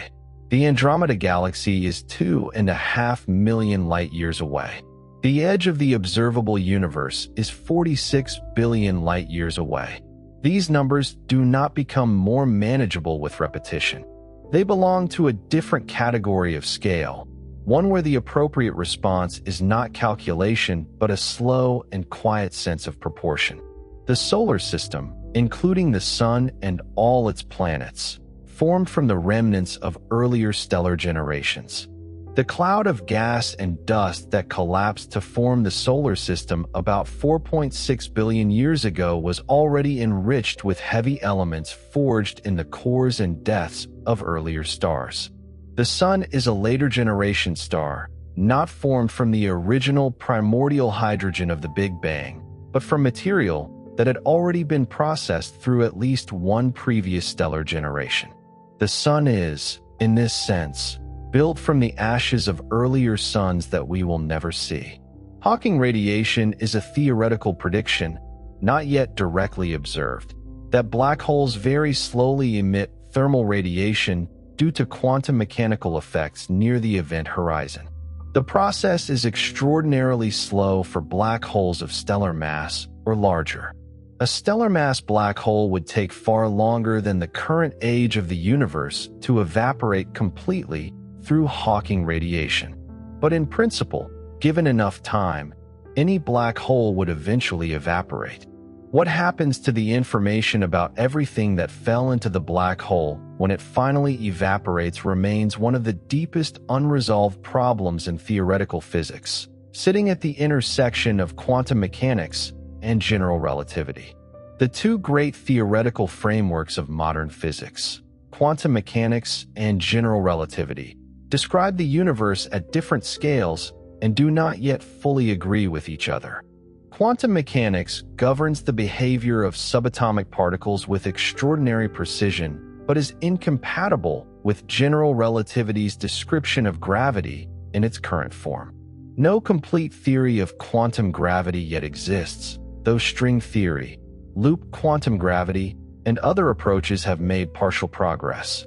The Andromeda Galaxy is 2.5 million light years away. The edge of the observable universe is 46 billion light years away. These numbers do not become more manageable with repetition. They belong to a different category of scale, one where the appropriate response is not calculation but a slow and quiet sense of proportion. The solar system, including the Sun and all its planets, formed from the remnants of earlier stellar generations. The cloud of gas and dust that collapsed to form the solar system about 4.6 billion years ago was already enriched with heavy elements forged in the cores and depths of earlier stars. The Sun is a later generation star, not formed from the original primordial hydrogen of the Big Bang, but from material that had already been processed through at least one previous stellar generation. The Sun is, in this sense, built from the ashes of earlier suns that we will never see. Hawking radiation is a theoretical prediction, not yet directly observed, that black holes very slowly emit thermal radiation due to quantum mechanical effects near the event horizon. The process is extraordinarily slow for black holes of stellar mass or larger. A stellar mass black hole would take far longer than the current age of the universe to evaporate completely through Hawking radiation. But in principle, given enough time, any black hole would eventually evaporate. What happens to the information about everything that fell into the black hole when it finally evaporates remains one of the deepest unresolved problems in theoretical physics, sitting at the intersection of quantum mechanics and general relativity. The two great theoretical frameworks of modern physics, quantum mechanics and general relativity, describe the universe at different scales and do not yet fully agree with each other. Quantum mechanics governs the behavior of subatomic particles with extraordinary precision, but is incompatible with general relativity's description of gravity in its current form. No complete theory of quantum gravity yet exists, though string theory, loop quantum gravity, and other approaches have made partial progress.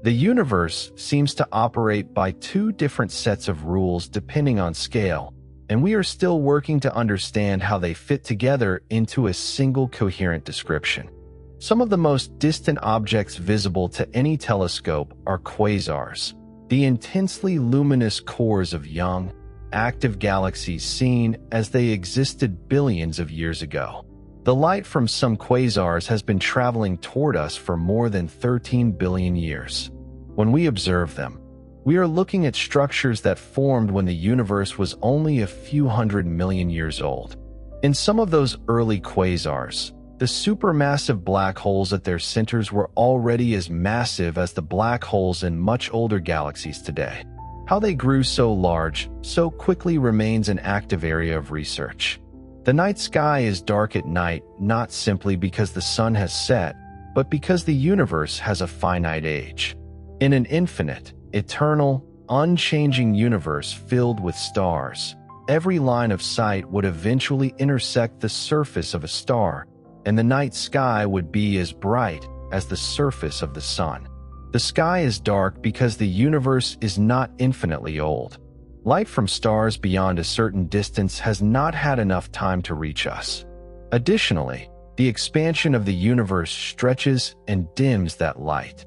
The universe seems to operate by two different sets of rules depending on scale, and we are still working to understand how they fit together into a single coherent description. Some of the most distant objects visible to any telescope are quasars, the intensely luminous cores of young, active galaxies seen as they existed billions of years ago. The light from some quasars has been traveling toward us for more than 13 billion years. When we observe them, we are looking at structures that formed when the universe was only a few 100 million years old. In some of those early quasars, the supermassive black holes at their centers were already as massive as the black holes in much older galaxies today. How they grew so large so quickly remains an active area of research. The night sky is dark at night not simply because the sun has set, but because the universe has a finite age. In an infinite, eternal, unchanging universe filled with stars, every line of sight would eventually intersect the surface of a star, and the night sky would be as bright as the surface of the sun. The sky is dark because the universe is not infinitely old. Light from stars beyond a certain distance has not had enough time to reach us. Additionally, the expansion of the universe stretches and dims that light.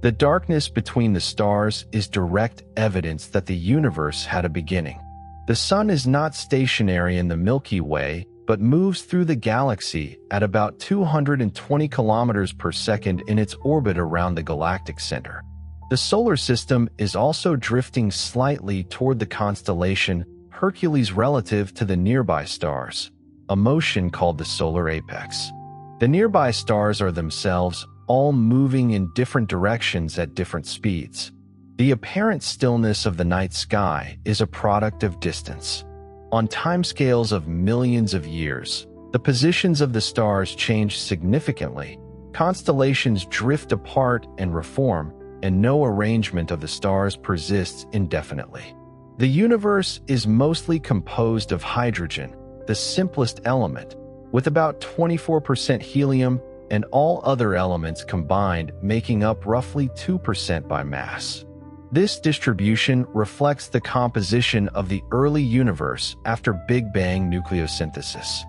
The darkness between the stars is direct evidence that the universe had a beginning. The sun is not stationary in the Milky Way, but moves through the galaxy at about 220 kilometers per second in its orbit around the galactic center. The solar system is also drifting slightly toward the constellation Hercules relative to the nearby stars, a motion called the solar apex. The nearby stars are themselves all moving in different directions at different speeds. The apparent stillness of the night sky is a product of distance. On timescales of millions of years, the positions of the stars change significantly, constellations drift apart and reform, and no arrangement of the stars persists indefinitely. The universe is mostly composed of hydrogen, the simplest element, with about 24% helium and all other elements combined making up roughly 2% by mass. This distribution reflects the composition of the early universe after Big Bang nucleosynthesis.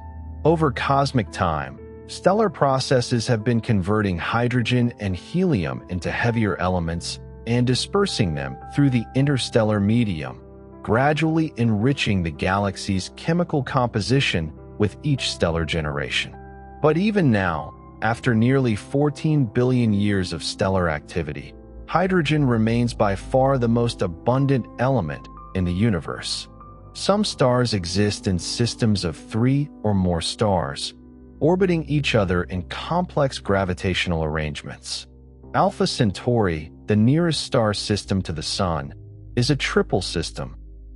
Over cosmic time, stellar processes have been converting hydrogen and helium into heavier elements and dispersing them through the interstellar medium, gradually enriching the galaxy's chemical composition with each stellar generation. But even now, After nearly 14 billion years of stellar activity, hydrogen remains by far the most abundant element in the universe. Some stars exist in systems of 3 or more stars, orbiting each other in complex gravitational arrangements. Alpha Centauri, the nearest star system to the Sun, is a triple system,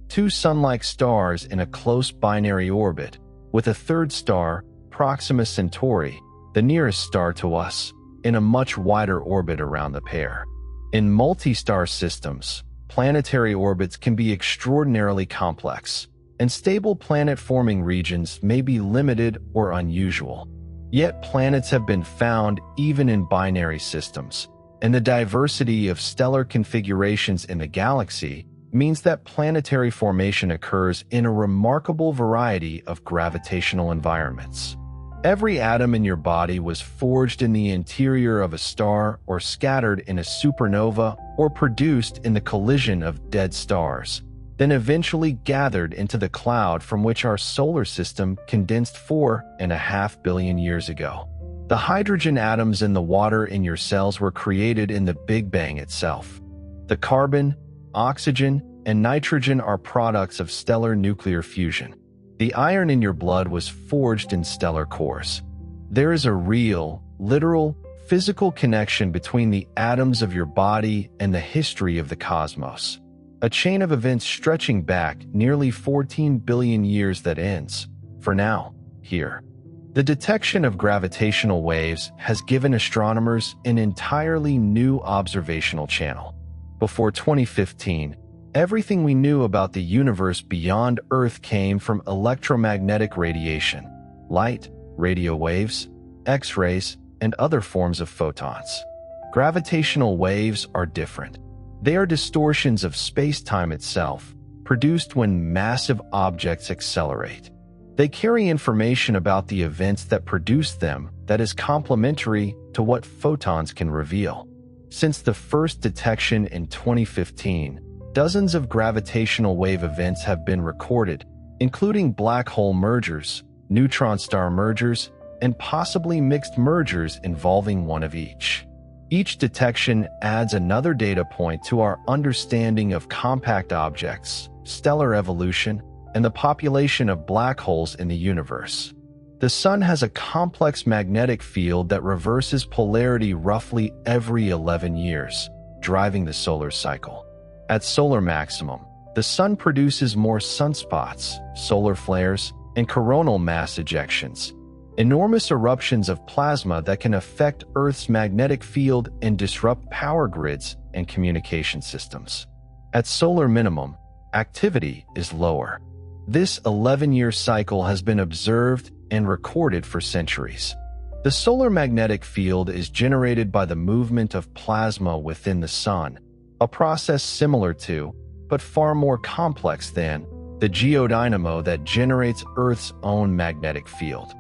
2 Sun-like stars in a close binary orbit, with a third star, Proxima Centauri, the nearest star to us, in a much wider orbit around the pair. In multi-star systems, planetary orbits can be extraordinarily complex, and stable planet-forming regions may be limited or unusual. Yet planets have been found even in binary systems, and the diversity of stellar configurations in the galaxy means that planetary formation occurs in a remarkable variety of gravitational environments. Every atom in your body was forged in the interior of a star or scattered in a supernova or produced in the collision of dead stars, then eventually gathered into the cloud from which our solar system condensed 4.5 billion years ago. The hydrogen atoms in the water in your cells were created in the Big Bang itself. The carbon, oxygen, and nitrogen are products of stellar nuclear fusion. The iron in your blood was forged in stellar cores. There is a real, literal, physical connection between the atoms of your body and the history of the cosmos. A chain of events stretching back nearly 14 billion years that ends, for now, here. The detection of gravitational waves has given astronomers an entirely new observational channel. Before 2015, everything we knew about the universe beyond Earth came from electromagnetic radiation, light, radio waves, X-rays, and other forms of photons. Gravitational waves are different. They are distortions of space-time itself, produced when massive objects accelerate. They carry information about the events that produce them that is complementary to what photons can reveal. Since the first detection in 2015, dozens of gravitational wave events have been recorded, including black hole mergers, neutron star mergers, and possibly mixed mergers involving one of each. Each detection adds another data point to our understanding of compact objects, stellar evolution, and the population of black holes in the universe. The Sun has a complex magnetic field that reverses polarity roughly every 11 years, driving the solar cycle. At solar maximum, the Sun produces more sunspots, solar flares, and coronal mass ejections, enormous eruptions of plasma that can affect Earth's magnetic field and disrupt power grids and communication systems. At solar minimum, activity is lower. This 11-year cycle has been observed and recorded for centuries. The solar magnetic field is generated by the movement of plasma within the Sun, a process similar to, but far more complex than, the geodynamo that generates Earth's own magnetic field.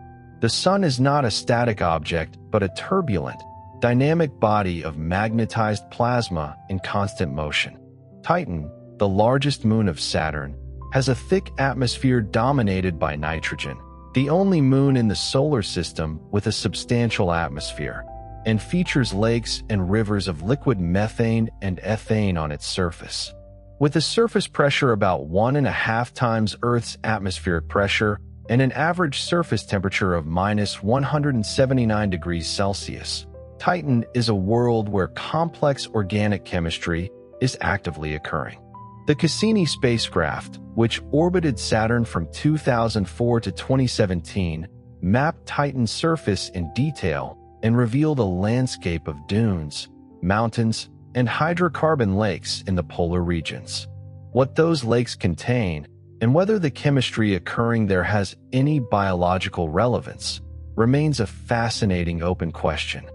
The Sun is not a static object, but a turbulent, dynamic body of magnetized plasma in constant motion. Titan, the largest moon of Saturn, has a thick atmosphere dominated by nitrogen, the only moon in the solar system with a substantial atmosphere, and features lakes and rivers of liquid methane and ethane on its surface. With a surface pressure about 1.5 times Earth's atmospheric pressure and an average surface temperature of -179 degrees Celsius, Titan is a world where complex organic chemistry is actively occurring. The Cassini spacecraft, which orbited Saturn from 2004 to 2017, mapped Titan's surface in detail and revealed a landscape of dunes, mountains, and hydrocarbon lakes in the polar regions. What those lakes contain, and whether the chemistry occurring there has any biological relevance, remains a fascinating open question.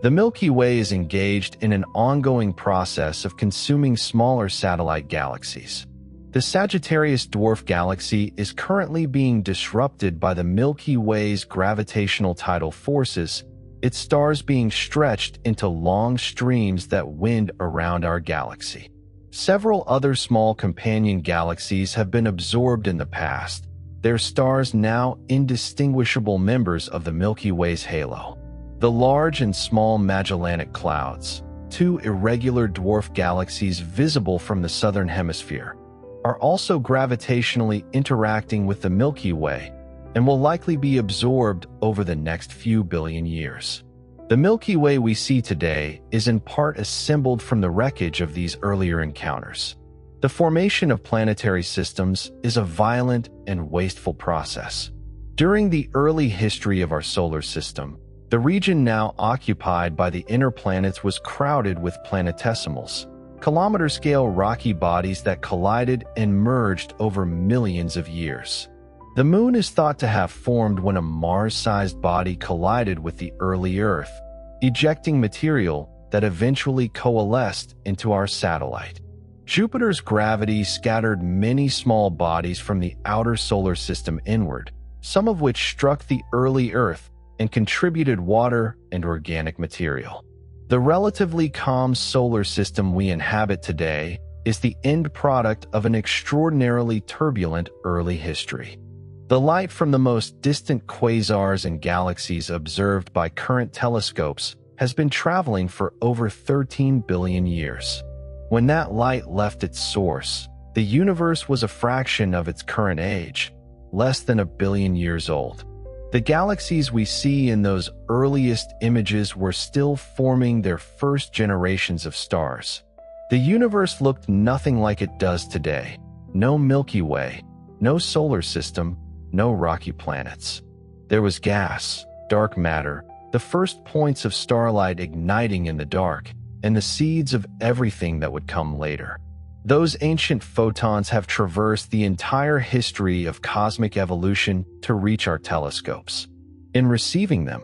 The Milky Way is engaged in an ongoing process of consuming smaller satellite galaxies. The Sagittarius dwarf galaxy is currently being disrupted by the Milky Way's gravitational tidal forces, its stars being stretched into long streams that wind around our galaxy. Several other small companion galaxies have been absorbed in the past, their stars now indistinguishable members of the Milky Way's halo. The Large and Small Magellanic Clouds, two irregular dwarf galaxies visible from the southern hemisphere, are also gravitationally interacting with the Milky Way and will likely be absorbed over the next few billion years. The Milky Way we see today is in part assembled from the wreckage of these earlier encounters. The formation of planetary systems is a violent and wasteful process. During the early history of our solar system, the region now occupied by the inner planets was crowded with planetesimals, kilometer-scale rocky bodies that collided and merged over millions of years. The Moon is thought to have formed when a Mars-sized body collided with the early Earth, ejecting material that eventually coalesced into our satellite. Jupiter's gravity scattered many small bodies from the outer solar system inward, some of which struck the early Earth and contributed water and organic material. The relatively calm solar system we inhabit today is the end product of an extraordinarily turbulent early history. The light from the most distant quasars and galaxies observed by current telescopes has been traveling for over 13 billion years. When that light left its source, the universe was a fraction of its current age, less than 1 billion years old. The galaxies we see in those earliest images were still forming their first generations of stars. The universe looked nothing like it does today. No Milky Way, no solar system, no rocky planets. There was gas, dark matter, the first points of starlight igniting in the dark, and the seeds of everything that would come later. Those ancient photons have traversed the entire history of cosmic evolution to reach our telescopes. In receiving them,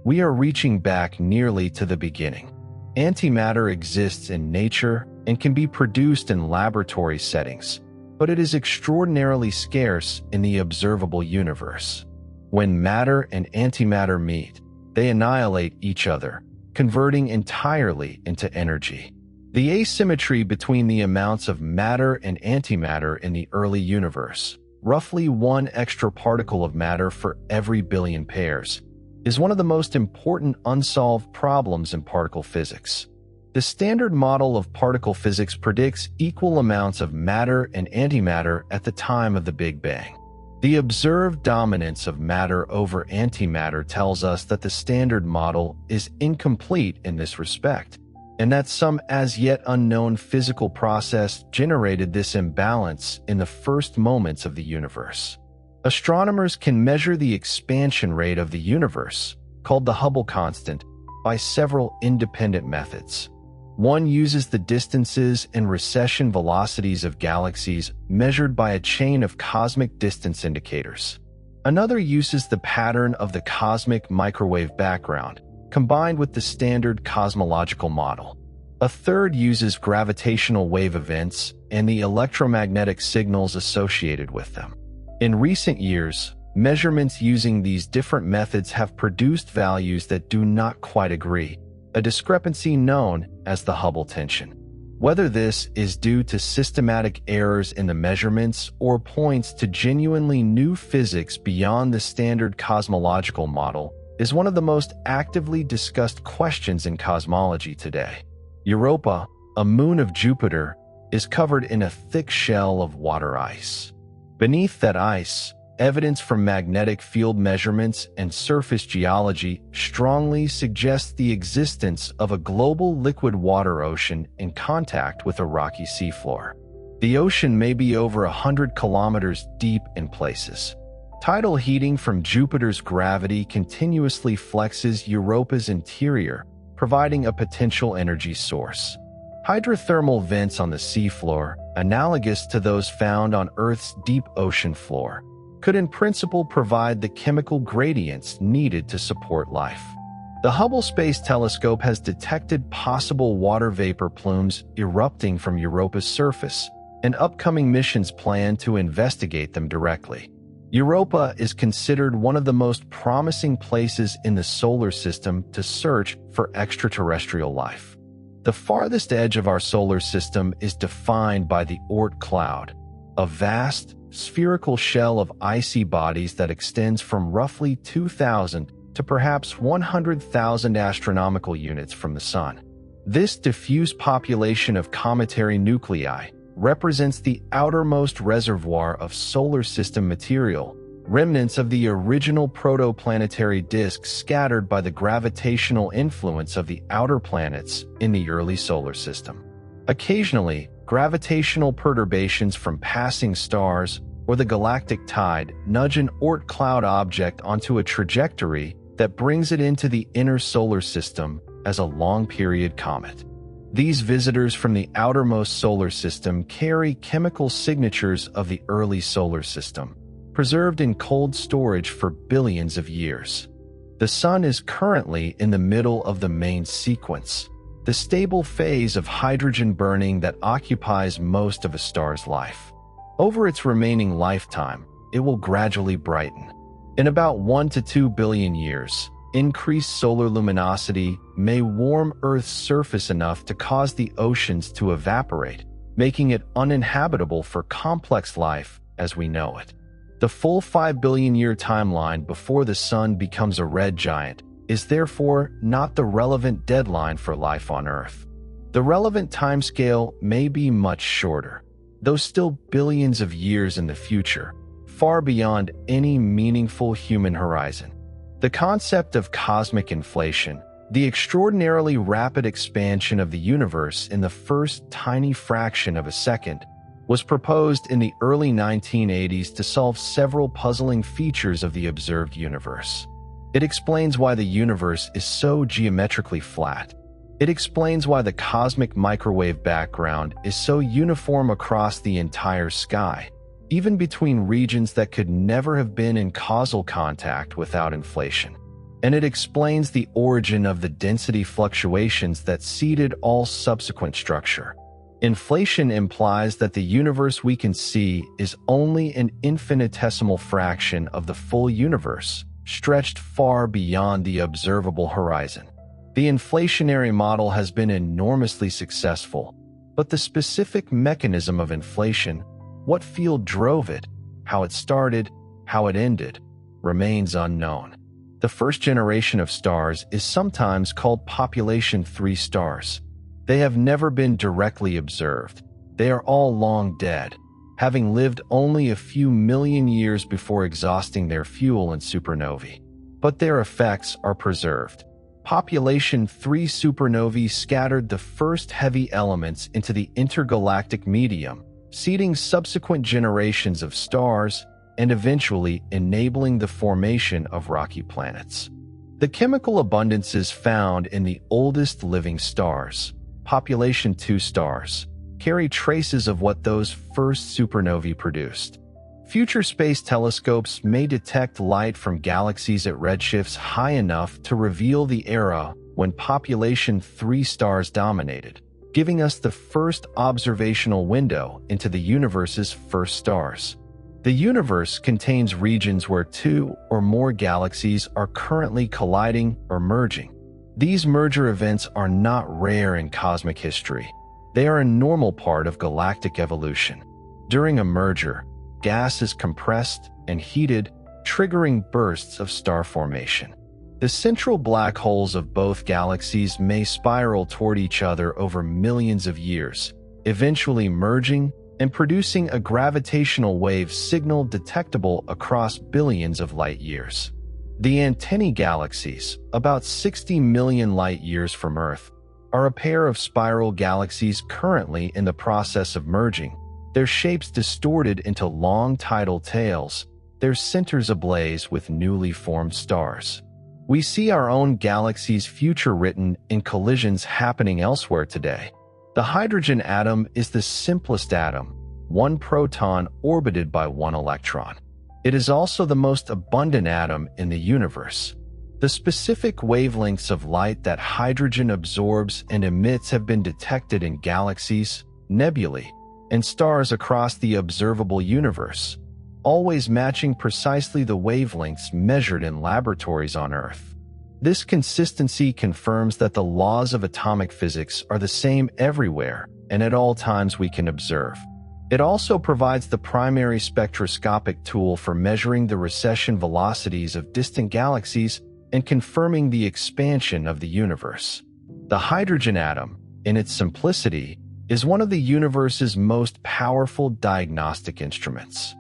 we are reaching back nearly to the beginning. Antimatter exists in nature and can be produced in laboratory settings, but it is extraordinarily scarce in the observable universe. When matter and antimatter meet, they annihilate each other, converting entirely into energy. The asymmetry between the amounts of matter and antimatter in the early universe, roughly 1 extra particle of matter for every billion pairs, is one of the most important unsolved problems in particle physics. The standard model of particle physics predicts equal amounts of matter and antimatter at the time of the Big Bang. The observed dominance of matter over antimatter tells us that the standard model is incomplete in this respect, and that some as-yet unknown physical process generated this imbalance in the first moments of the universe. Astronomers can measure the expansion rate of the universe, called the Hubble constant, by several independent methods. One uses the distances and recession velocities of galaxies measured by a chain of cosmic distance indicators. Another uses the pattern of the cosmic microwave background, combined with the standard cosmological model. A third uses gravitational wave events and the electromagnetic signals associated with them. In recent years, measurements using these different methods have produced values that do not quite agree, a discrepancy known as the Hubble tension. Whether this is due to systematic errors in the measurements or points to genuinely new physics beyond the standard cosmological model is one of the most actively discussed questions in cosmology today. Europa, a moon of Jupiter, is covered in a thick shell of water ice. Beneath that ice, evidence from magnetic field measurements and surface geology strongly suggests the existence of a global liquid water ocean in contact with a rocky seafloor. The ocean may be over 100 kilometers deep in places. Tidal heating from Jupiter's gravity continuously flexes Europa's interior, providing a potential energy source. Hydrothermal vents on the seafloor, analogous to those found on Earth's deep ocean floor, could in principle provide the chemical gradients needed to support life. The Hubble Space Telescope has detected possible water vapor plumes erupting from Europa's surface, and upcoming missions plan to investigate them directly. Europa is considered one of the most promising places in the solar system to search for extraterrestrial life. The farthest edge of our solar system is defined by the Oort cloud, a vast, spherical shell of icy bodies that extends from roughly 2,000 to perhaps 100,000 astronomical units from the Sun. This diffuse population of cometary nuclei represents the outermost reservoir of solar system material, remnants of the original protoplanetary disks scattered by the gravitational influence of the outer planets in the early solar system. Occasionally, gravitational perturbations from passing stars or the galactic tide nudge an Oort cloud object onto a trajectory that brings it into the inner solar system as a long-period comet. These visitors from the outermost solar system carry chemical signatures of the early solar system, preserved in cold storage for billions of years. The Sun is currently in the middle of the main sequence, the stable phase of hydrogen burning that occupies most of a star's life. Over its remaining lifetime, it will gradually brighten. In about 1 to 2 billion years, increased solar luminosity may warm Earth's surface enough to cause the oceans to evaporate, making it uninhabitable for complex life as we know it. The full 5 billion year timeline before the Sun becomes a red giant is therefore not the relevant deadline for life on Earth. The relevant timescale may be much shorter, though still billions of years in the future, far beyond any meaningful human horizon. The concept of cosmic inflation, the extraordinarily rapid expansion of the universe in the first tiny fraction of a second, was proposed in the early 1980s to solve several puzzling features of the observed universe. It explains why the universe is so geometrically flat. It explains why the cosmic microwave background is so uniform across the entire sky, even between regions that could never have been in causal contact without inflation. And it explains the origin of the density fluctuations that seeded all subsequent structure. Inflation implies that the universe we can see is only an infinitesimal fraction of the full universe, stretched far beyond the observable horizon. The inflationary model has been enormously successful, but the specific mechanism of inflation, what field drove it, how it started, how it ended, remains unknown. The first generation of stars is sometimes called population 3 stars. They have never been directly observed. They are all long dead, having lived only a few million years before exhausting their fuel in supernovae. But their effects are preserved. Population 3 supernovae scattered the first heavy elements into the intergalactic medium, seeding subsequent generations of stars and eventually enabling the formation of rocky planets. The chemical abundances found in the oldest living stars, population 2 stars, carry traces of what those first supernovae produced. Future space telescopes may detect light from galaxies at redshifts high enough to reveal the era when population 3 stars dominated, giving us the first observational window into the universe's first stars. The universe contains regions where 2 or more galaxies are currently colliding or merging. These merger events are not rare in cosmic history. They are a normal part of galactic evolution. During a merger, gas is compressed and heated, triggering bursts of star formation. The central black holes of both galaxies may spiral toward each other over millions of years, eventually merging and producing a gravitational wave signal detectable across billions of light years. The antennae galaxies, about 60 million light years from Earth, are a pair of spiral galaxies currently in the process of merging, their shapes distorted into long tidal tails, their centers ablaze with newly formed stars. We see our own galaxy's future written in collisions happening elsewhere today. The hydrogen atom is the simplest atom, one proton orbited by one electron. It is also the most abundant atom in the universe. The specific wavelengths of light that hydrogen absorbs and emits have been detected in galaxies, nebulae, and stars across the observable universe, always matching precisely the wavelengths measured in laboratories on Earth. This consistency confirms that the laws of atomic physics are the same everywhere and at all times we can observe. It also provides the primary spectroscopic tool for measuring the recession velocities of distant galaxies and confirming the expansion of the universe. The hydrogen atom, in its simplicity, is one of the universe's most powerful diagnostic instruments.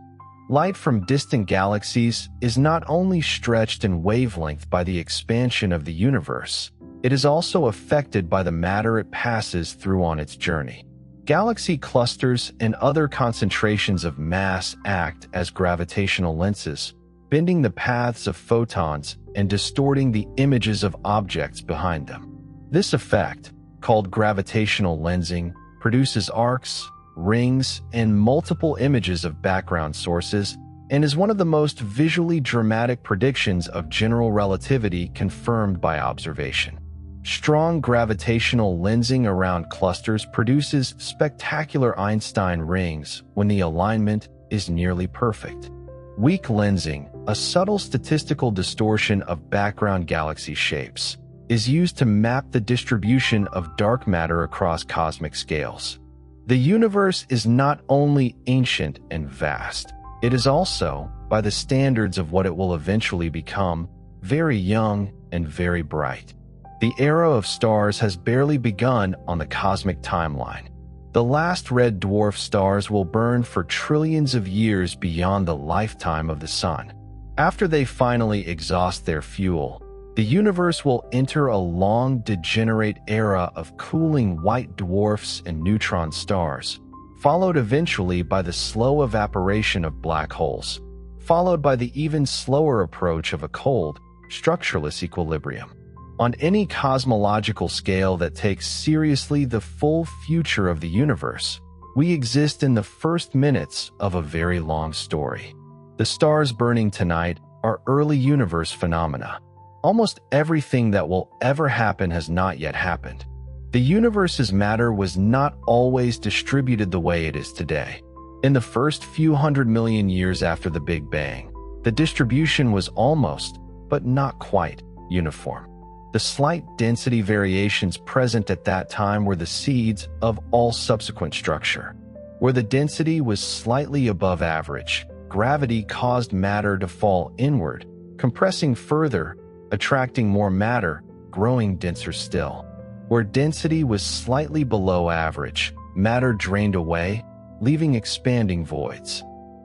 Light from distant galaxies is not only stretched in wavelength by the expansion of the universe, it is also affected by the matter it passes through on its journey. Galaxy clusters and other concentrations of mass act as gravitational lenses, bending the paths of photons and distorting the images of objects behind them. This effect, called gravitational lensing, produces arcs, rings, and multiple images of background sources, and is one of the most visually dramatic predictions of general relativity confirmed by observation. Strong gravitational lensing around clusters produces spectacular Einstein rings when the alignment is nearly perfect. Weak lensing, a subtle statistical distortion of background galaxy shapes, is used to map the distribution of dark matter across cosmic scales. The universe is not only ancient and vast, it is also, by the standards of what it will eventually become, very young and very bright. The era of stars has barely begun on the cosmic timeline. The last red dwarf stars will burn for trillions of years beyond the lifetime of the Sun. After they finally exhaust their fuel, the universe will enter a long, degenerate era of cooling white dwarfs and neutron stars, followed eventually by the slow evaporation of black holes, followed by the even slower approach of a cold, structureless equilibrium. On any cosmological scale that takes seriously the full future of the universe, we exist in the first minutes of a very long story. The stars burning tonight are early universe phenomena. Almost everything that will ever happen has not yet happened. The universe's matter was not always distributed the way it is today. In the first few 100 million years after the Big Bang, the distribution was almost, but not quite, uniform. The slight density variations present at that time were the seeds of all subsequent structure. Where the density was slightly above average, gravity caused matter to fall inward, compressing further, attracting more matter, growing denser still. Where density was slightly below average, matter drained away, leaving expanding voids.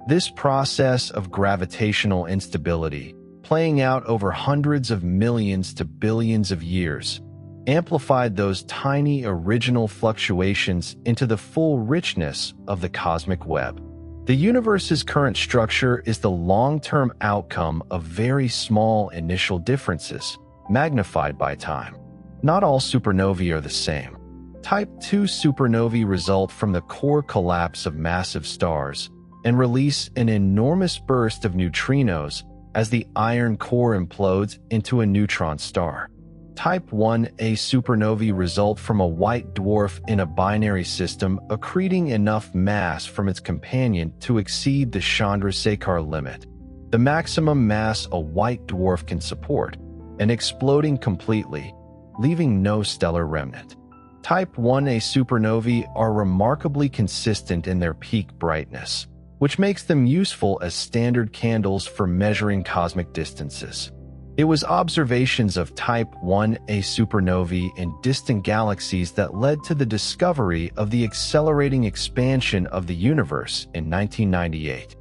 This process of gravitational instability, playing out over hundreds of millions to billions of years, amplified those tiny original fluctuations into the full richness of the cosmic web. The universe's current structure is the long-term outcome of very small initial differences, magnified by time. Not all supernovae are the same. Type II supernovae result from the core collapse of massive stars and release an enormous burst of neutrinos as the iron core implodes into a neutron star. Type Ia supernovae result from a white dwarf in a binary system accreting enough mass from its companion to exceed the Chandrasekhar limit, the maximum mass a white dwarf can support, and exploding completely, leaving no stellar remnant. Type Ia supernovae are remarkably consistent in their peak brightness, which makes them useful as standard candles for measuring cosmic distances. It was observations of Type Ia supernovae in distant galaxies that led to the discovery of the accelerating expansion of the universe in 1998.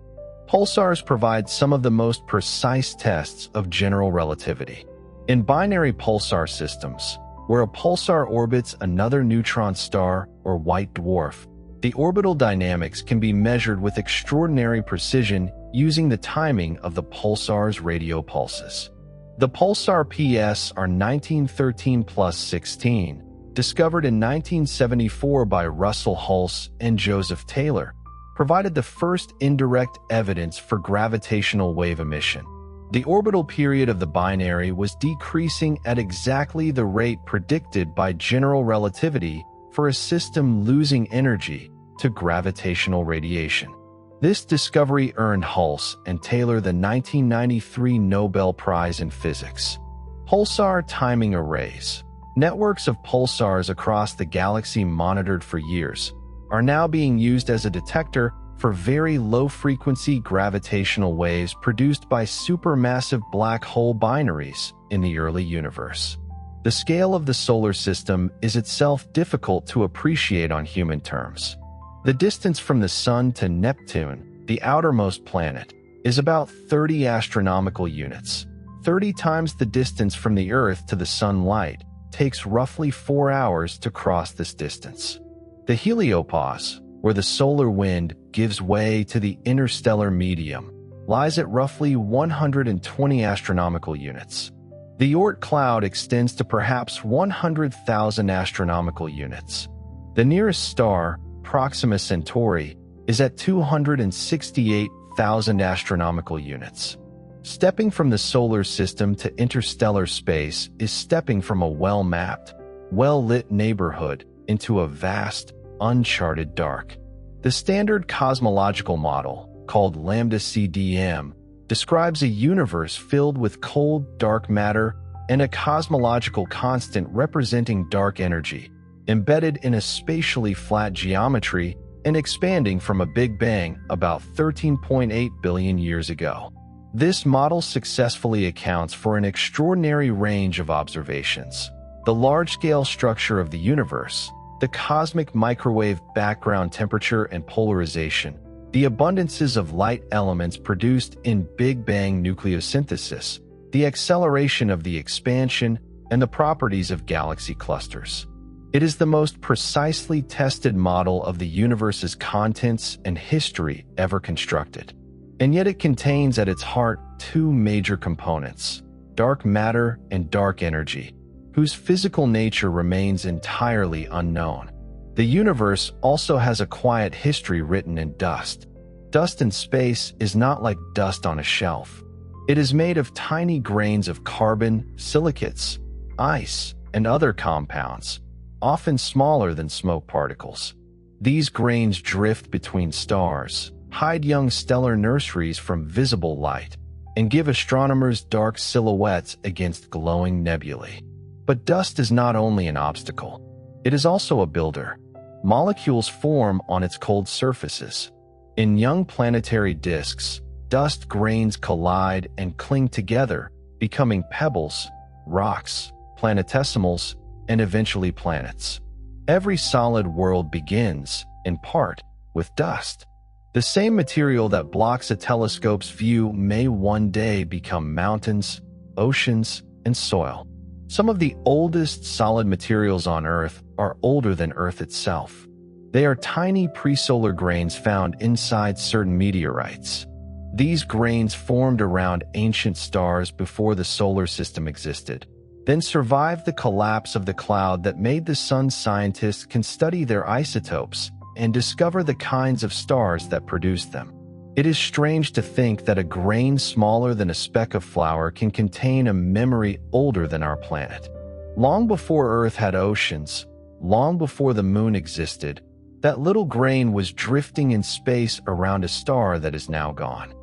Pulsars provide some of the most precise tests of general relativity. In binary pulsar systems, where a pulsar orbits another neutron star or white dwarf, the orbital dynamics can be measured with extraordinary precision using the timing of the pulsar's radio pulses. The pulsar PS are 1913 plus 16, discovered in 1974 by Russell Hulse and Joseph Taylor, provided the first indirect evidence for gravitational wave emission. The orbital period of the binary was decreasing at exactly the rate predicted by general relativity for a system losing energy to gravitational radiation. This discovery earned Hulse and Taylor the 1993 Nobel Prize in Physics. Pulsar timing arrays, networks of pulsars across the galaxy monitored for years, are now being used as a detector for very low-frequency gravitational waves produced by supermassive black hole binaries in the early universe. The scale of the solar system is itself difficult to appreciate on human terms. The distance from the Sun to Neptune, the outermost planet, is about 30 astronomical units. 30 times the distance from the Earth to the sunlight takes roughly 4 hours to cross this distance. The heliopause, where the solar wind gives way to the interstellar medium, lies at roughly 120 astronomical units. The Oort cloud extends to perhaps 100,000 astronomical units. The nearest star, Proxima Centauri, is at 268,000 astronomical units. Stepping from the solar system to interstellar space is stepping from a well-mapped, well-lit neighborhood into a vast, uncharted dark. The standard cosmological model, called lambda CDM, describes a universe filled with cold, dark matter and a cosmological constant representing dark energy, embedded in a spatially flat geometry and expanding from a Big Bang about 13.8 billion years ago. This model successfully accounts for an extraordinary range of observations. The large-scale structure of the universe, the cosmic microwave background temperature and polarization, the abundances of light elements produced in Big Bang nucleosynthesis, the acceleration of the expansion, and the properties of galaxy clusters. It is the most precisely tested model of the universe's contents and history ever constructed. And yet it contains at its heart two major components, dark matter and dark energy, whose physical nature remains entirely unknown. The universe also has a quiet history written in dust. Dust in space is not like dust on a shelf. It is made of tiny grains of carbon, silicates, ice, and other compounds, often smaller than smoke particles. These grains drift between stars, hide young stellar nurseries from visible light, and give astronomers dark silhouettes against glowing nebulae. But dust is not only an obstacle. It is also a builder. Molecules form on its cold surfaces. In young planetary disks, dust grains collide and cling together, becoming pebbles, rocks, planetesimals, and eventually planets. Every solid world begins, in part, with dust. The same material that blocks a telescope's view may one day become mountains, oceans, and soil. Some of the oldest solid materials on Earth are older than Earth itself. They are tiny presolar grains found inside certain meteorites. These grains formed around ancient stars before the solar system existed, then survived the collapse of the cloud that made the Sun. Scientists can study their isotopes and discover the kinds of stars that produced them. It is strange to think that a grain smaller than a speck of flour can contain a memory older than our planet. Long before Earth had oceans, long before the moon existed, that little grain was drifting in space around a star that is now gone.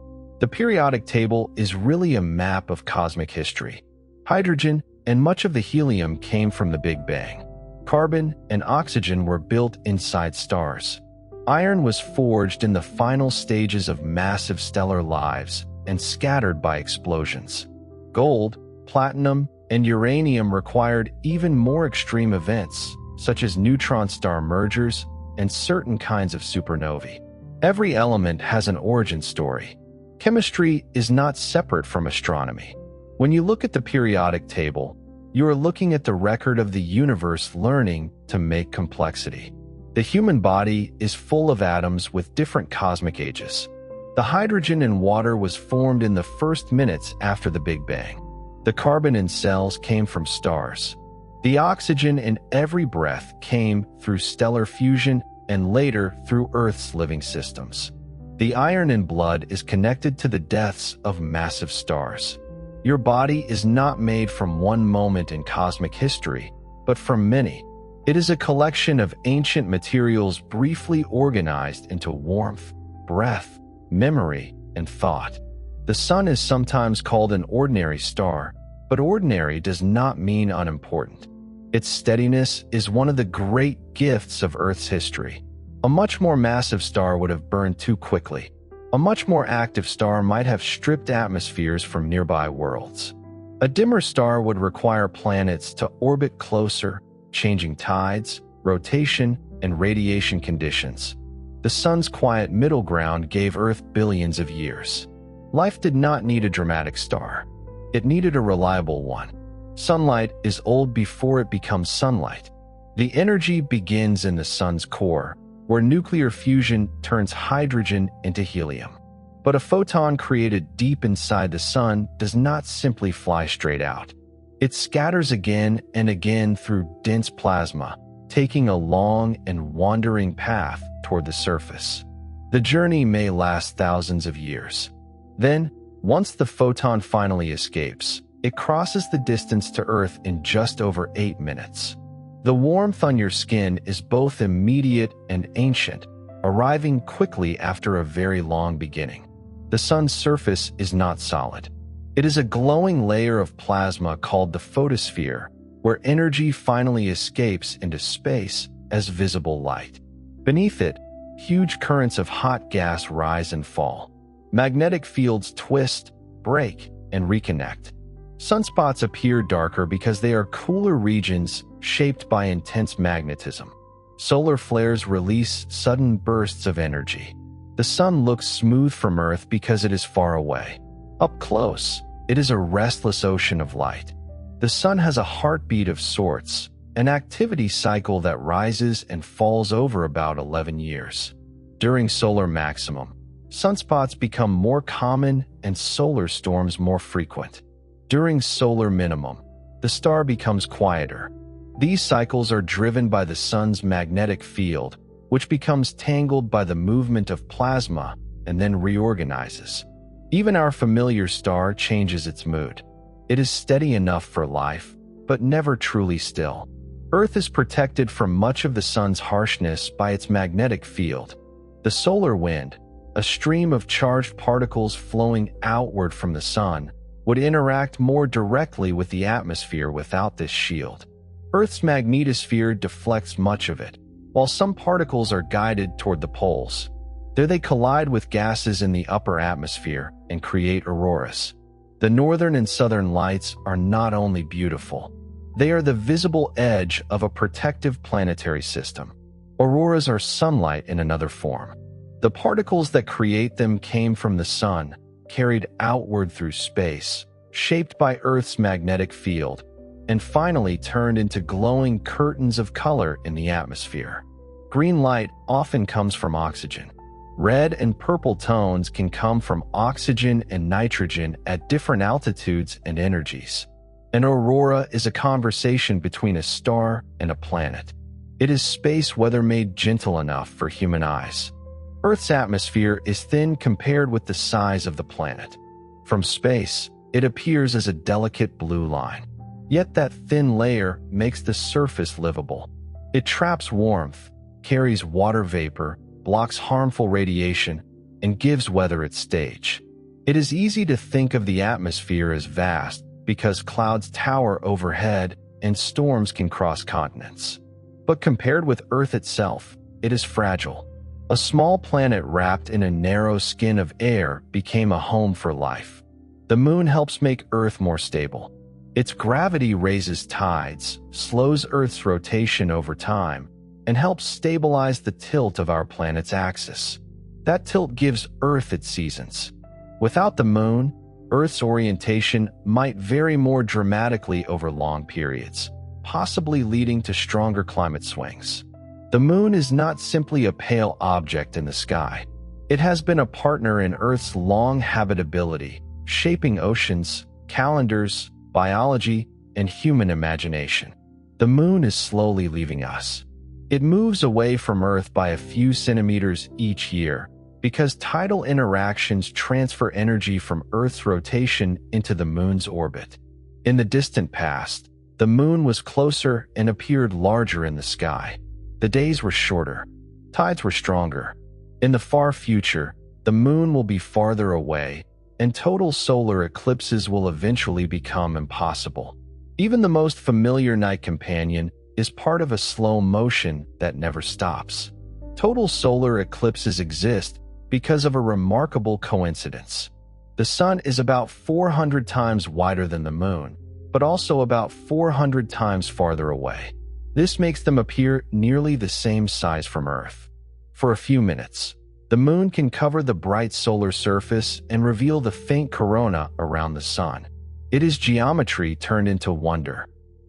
The periodic table is really a map of cosmic history. Hydrogen and much of the helium came from the Big Bang. Carbon and oxygen were built inside stars. Iron was forged in the final stages of massive stellar lives and scattered by explosions. Gold, platinum, and uranium required even more extreme events, such as neutron star mergers and certain kinds of supernovae. Every element has an origin story. Chemistry is not separate from astronomy. When you look at the periodic table, you are looking at the record of the universe learning to make complexity. The human body is full of atoms with different cosmic ages. The hydrogen in water was formed in the first minutes after the Big Bang. The carbon in cells came from stars. The oxygen in every breath came through stellar fusion and later through Earth's living systems. The iron in blood is connected to the deaths of massive stars. Your body is not made from one moment in cosmic history, but from many. It is a collection of ancient materials briefly organized into warmth, breath, memory, and thought. The Sun is sometimes called an ordinary star, but ordinary does not mean unimportant. Its steadiness is one of the great gifts of Earth's history. A much more massive star would have burned too quickly. A much more active star might have stripped atmospheres from nearby worlds. A dimmer star would require planets to orbit closer, changing tides, rotation, and radiation conditions. The sun's quiet middle ground gave Earth billions of years. Life did not need a dramatic star. It needed a reliable one. Sunlight is old before it becomes sunlight. The energy begins in the sun's core, where nuclear fusion turns hydrogen into helium. But a photon created deep inside the sun does not simply fly straight out. It scatters again and again through dense plasma, taking a long and wandering path toward the surface. The journey may last thousands of years. Then, once the photon finally escapes, it crosses the distance to Earth in just over 8 minutes. The warmth on your skin is both immediate and ancient, arriving quickly after a very long beginning. The sun's surface is not solid. It is a glowing layer of plasma called the photosphere, where energy finally escapes into space as visible light. Beneath it, huge currents of hot gas rise and fall. Magnetic fields twist, break, and reconnect. Sunspots appear darker because they are cooler regions shaped by intense magnetism. Solar flares release sudden bursts of energy. The sun looks smooth from Earth because it is far away. Up close, it is a restless ocean of light. The sun has a heartbeat of sorts, an activity cycle that rises and falls over about 11 years. During solar maximum, sunspots become more common and solar storms more frequent. During solar minimum, the star becomes quieter. These cycles are driven by the sun's magnetic field, which becomes tangled by the movement of plasma and then reorganizes. Even our familiar star changes its mood. It is steady enough for life, but never truly still. Earth is protected from much of the sun's harshness by its magnetic field. The solar wind, a stream of charged particles flowing outward from the sun, would interact more directly with the atmosphere without this shield. Earth's magnetosphere deflects much of it, while some particles are guided toward the poles. There they collide with gases in the upper atmosphere and create auroras. The northern and southern lights are not only beautiful, they are the visible edge of a protective planetary system. Auroras are sunlight in another form. The particles that create them came from the sun, carried outward through space, shaped by Earth's magnetic field, and finally turned into glowing curtains of color in the atmosphere. Green light often comes from oxygen. Red and purple tones can come from oxygen and nitrogen at different altitudes and energies. An aurora is a conversation between a star and a planet. It is space weather made gentle enough for human eyes. Earth's atmosphere is thin compared with the size of the planet. From space, it appears as a delicate blue line. Yet that thin layer makes the surface livable. It traps warmth, carries water vapor, blocks harmful radiation, and gives weather its stage. It is easy to think of the atmosphere as vast because clouds tower overhead and storms can cross continents. But compared with Earth itself, it is fragile. A small planet wrapped in a narrow skin of air became a home for life. The moon helps make Earth more stable. Its gravity raises tides, slows Earth's rotation over time, and helps stabilize the tilt of our planet's axis. That tilt gives Earth its seasons. Without the moon, Earth's orientation might vary more dramatically over long periods, possibly leading to stronger climate swings. The moon is not simply a pale object in the sky. It has been a partner in Earth's long habitability, shaping oceans, calendars, biology, and human imagination. The moon is slowly leaving us. It moves away from Earth by a few centimeters each year because tidal interactions transfer energy from Earth's rotation into the moon's orbit. In the distant past, the moon was closer and appeared larger in the sky. The days were shorter. Tides were stronger. In the far future, the moon will be farther away, and total solar eclipses will eventually become impossible. Even the most familiar night companion is part of a slow motion that never stops. Total solar eclipses exist because of a remarkable coincidence. The Sun is about 400 times wider than the Moon, but also about 400 times farther away. This makes them appear nearly the same size from Earth. For a few minutes, the Moon can cover the bright solar surface and reveal the faint corona around the Sun. It is geometry turned into wonder.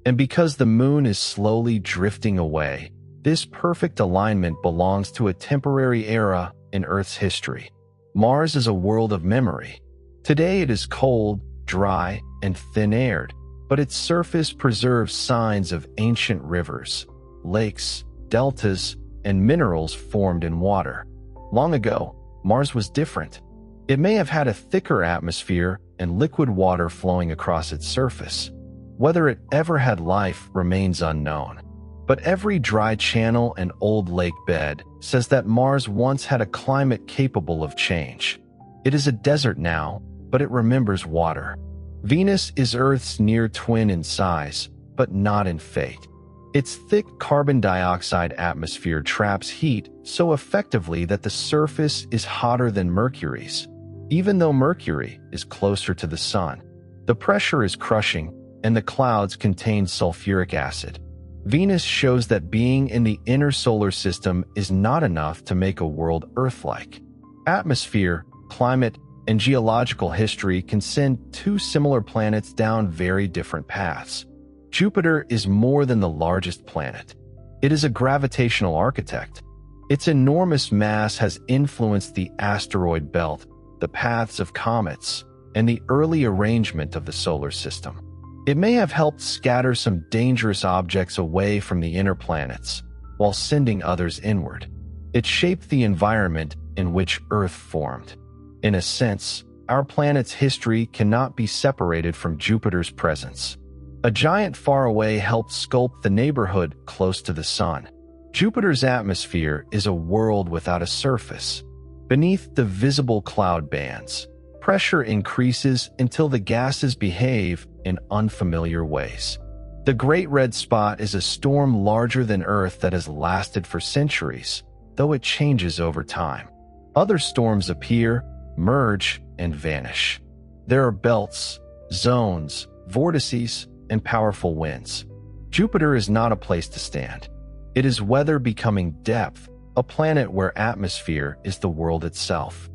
And because the Moon is slowly drifting away, this perfect alignment belongs to a temporary era in Earth's history. Mars is a world of memory. Today it is cold, dry, and thin-aired, but its surface preserves signs of ancient rivers, lakes, deltas, and minerals formed in water. Long ago, Mars was different. It may have had a thicker atmosphere and liquid water flowing across its surface. Whether it ever had life remains unknown. But every dry channel and old lake bed says that Mars once had a climate capable of change. It is a desert now, but it remembers water. Venus is Earth's near twin in size, but not in fate. Its thick carbon dioxide atmosphere traps heat so effectively that the surface is hotter than Mercury's. Even though Mercury is closer to the Sun, the pressure is crushing, and the clouds contain sulfuric acid. Venus shows that being in the inner solar system is not enough to make a world Earth-like. Atmosphere, climate, and geological history can send two similar planets down very different paths. Jupiter is more than the largest planet. It is a gravitational architect. Its enormous mass has influenced the asteroid belt, the paths of comets, and the early arrangement of the solar system. It may have helped scatter some dangerous objects away from the inner planets, while sending others inward. It shaped the environment in which Earth formed. In a sense, our planet's history cannot be separated from Jupiter's presence. A giant far away helped sculpt the neighborhood close to the Sun. Jupiter's atmosphere is a world without a surface. Beneath the visible cloud bands, pressure increases until the gases behave in unfamiliar ways. The Great Red Spot is a storm larger than Earth that has lasted for centuries, though it changes over time. Other storms appear, merge, and vanish. There are belts, zones, vortices, and powerful winds. Jupiter is not a place to stand. It is weather becoming depth, a planet where atmosphere is the world itself.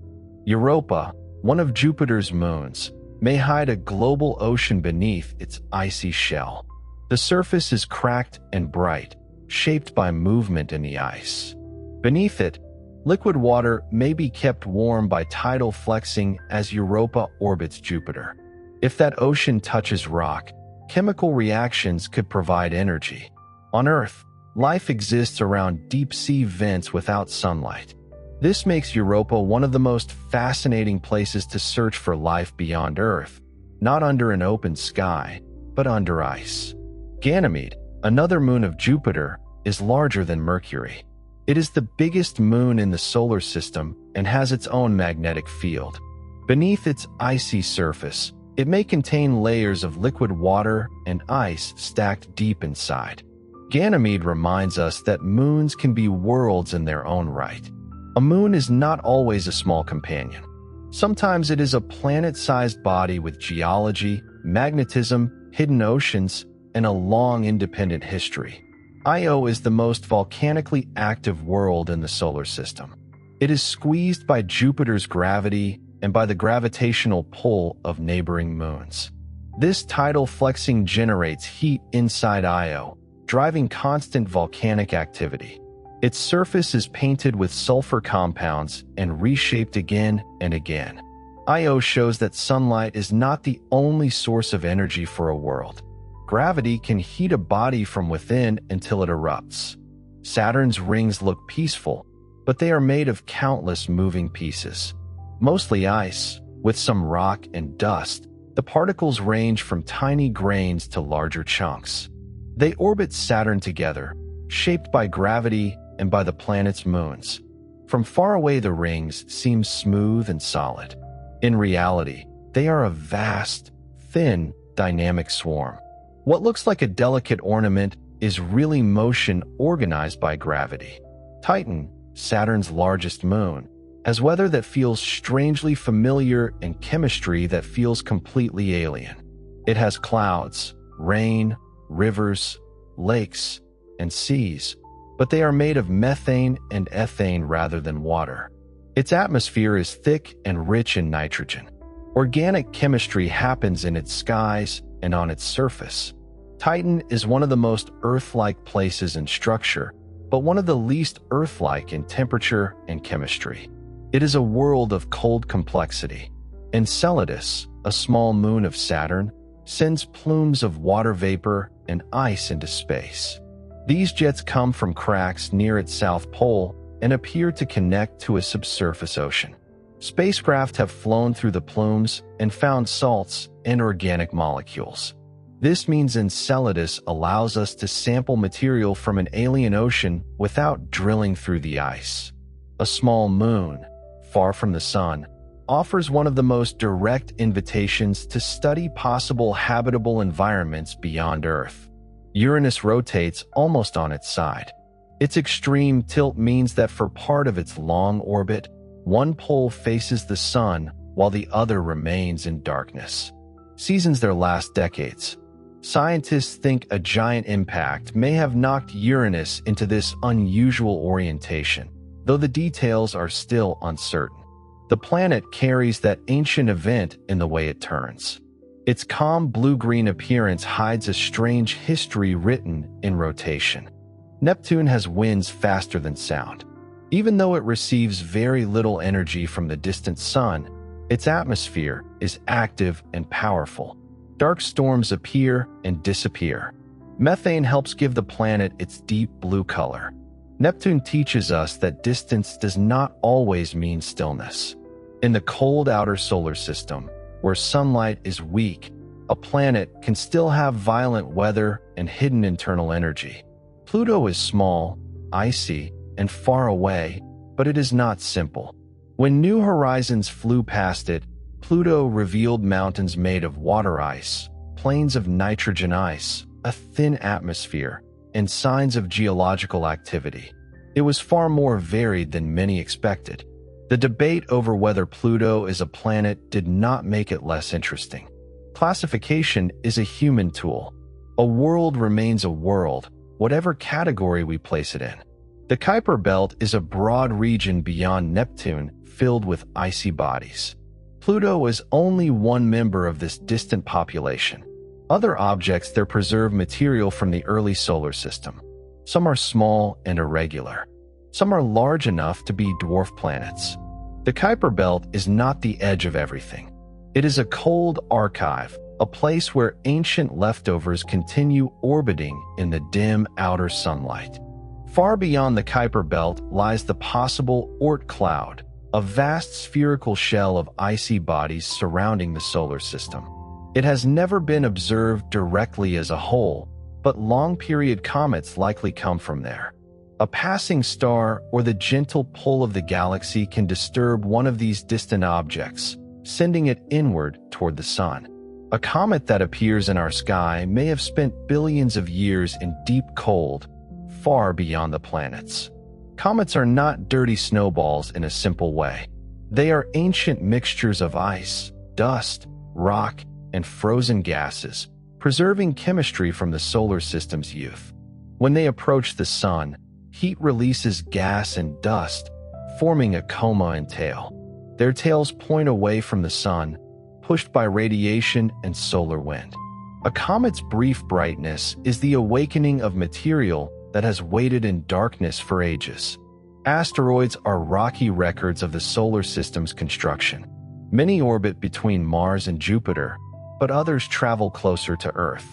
Europa, one of Jupiter's moons, may hide a global ocean beneath its icy shell. The surface is cracked and bright, shaped by movement in the ice. Beneath it, liquid water may be kept warm by tidal flexing as Europa orbits Jupiter. If that ocean touches rock, chemical reactions could provide energy. On Earth, life exists around deep-sea vents without sunlight. This makes Europa one of the most fascinating places to search for life beyond Earth, not under an open sky, but under ice. Ganymede, another moon of Jupiter, is larger than Mercury. It is the biggest moon in the solar system and has its own magnetic field. Beneath its icy surface, it may contain layers of liquid water and ice stacked deep inside. Ganymede reminds us that moons can be worlds in their own right. A moon is not always a small companion. Sometimes it is a planet-sized body with geology, magnetism, hidden oceans, and a long independent history. Io is the most volcanically active world in the solar system. It is squeezed by Jupiter's gravity and by the gravitational pull of neighboring moons. This tidal flexing generates heat inside Io, driving constant volcanic activity. Its surface is painted with sulfur compounds and reshaped again and again. Io shows that sunlight is not the only source of energy for a world. Gravity can heat a body from within until it erupts. Saturn's rings look peaceful, but they are made of countless moving pieces. Mostly ice, with some rock and dust, the particles range from tiny grains to larger chunks. They orbit Saturn together, shaped by gravity and by the planet's moons. From far away, the rings seem smooth and solid. In reality, they are a vast, thin, dynamic swarm. What looks like a delicate ornament is really motion organized by gravity. Titan, Saturn's largest moon, has weather that feels strangely familiar and chemistry that feels completely alien. It has clouds, rain, rivers, lakes, and seas, but they are made of methane and ethane rather than water. Its atmosphere is thick and rich in nitrogen. Organic chemistry happens in its skies and on its surface. Titan is one of the most Earth-like places in structure, but one of the least Earth-like in temperature and chemistry. It is a world of cold complexity. Enceladus, a small moon of Saturn, sends plumes of water vapor and ice into space. These jets come from cracks near its south pole and appear to connect to a subsurface ocean. Spacecraft have flown through the plumes and found salts and organic molecules. This means Enceladus allows us to sample material from an alien ocean without drilling through the ice. A small moon, far from the sun, offers one of the most direct invitations to study possible habitable environments beyond Earth. Uranus rotates almost on its side. Its extreme tilt means that for part of its long orbit, one pole faces the sun while the other remains in darkness. Seasons their last decades. Scientists think a giant impact may have knocked Uranus into this unusual orientation, though the details are still uncertain. The planet carries that ancient event in the way it turns. Its calm blue-green appearance hides a strange history written in rotation. Neptune has winds faster than sound. Even though it receives very little energy from the distant sun, its atmosphere is active and powerful. Dark storms appear and disappear. Methane helps give the planet its deep blue color. Neptune teaches us that distance does not always mean stillness. In the cold outer solar system, where sunlight is weak, a planet can still have violent weather and hidden internal energy. Pluto is small, icy, and far away, but it is not simple. When New Horizons flew past it, Pluto revealed mountains made of water ice, plains of nitrogen ice, a thin atmosphere, and signs of geological activity. It was far more varied than many expected. The debate over whether Pluto is a planet did not make it less interesting. Classification is a human tool. A world remains a world, whatever category we place it in. The Kuiper Belt is a broad region beyond Neptune filled with icy bodies. Pluto is only one member of this distant population. Other objects there preserve material from the early solar system. Some are small and irregular. Some are large enough to be dwarf planets. The Kuiper Belt is not the edge of everything. It is a cold archive, a place where ancient leftovers continue orbiting in the dim outer sunlight. Far beyond the Kuiper Belt lies the possible Oort cloud, a vast spherical shell of icy bodies surrounding the solar system. It has never been observed directly as a whole, but long-period comets likely come from there. A passing star or the gentle pull of the galaxy can disturb one of these distant objects, sending it inward toward the sun. A comet that appears in our sky may have spent billions of years in deep cold, far beyond the planets. Comets are not dirty snowballs in a simple way. They are ancient mixtures of ice, dust, rock, and frozen gases, preserving chemistry from the solar system's youth. When they approach the sun, heat releases gas and dust, forming a coma and tail. Their tails point away from the sun, pushed by radiation and solar wind. A comet's brief brightness is the awakening of material that has waited in darkness for ages. Asteroids are rocky records of the solar system's construction. Many orbit between Mars and Jupiter, but others travel closer to Earth.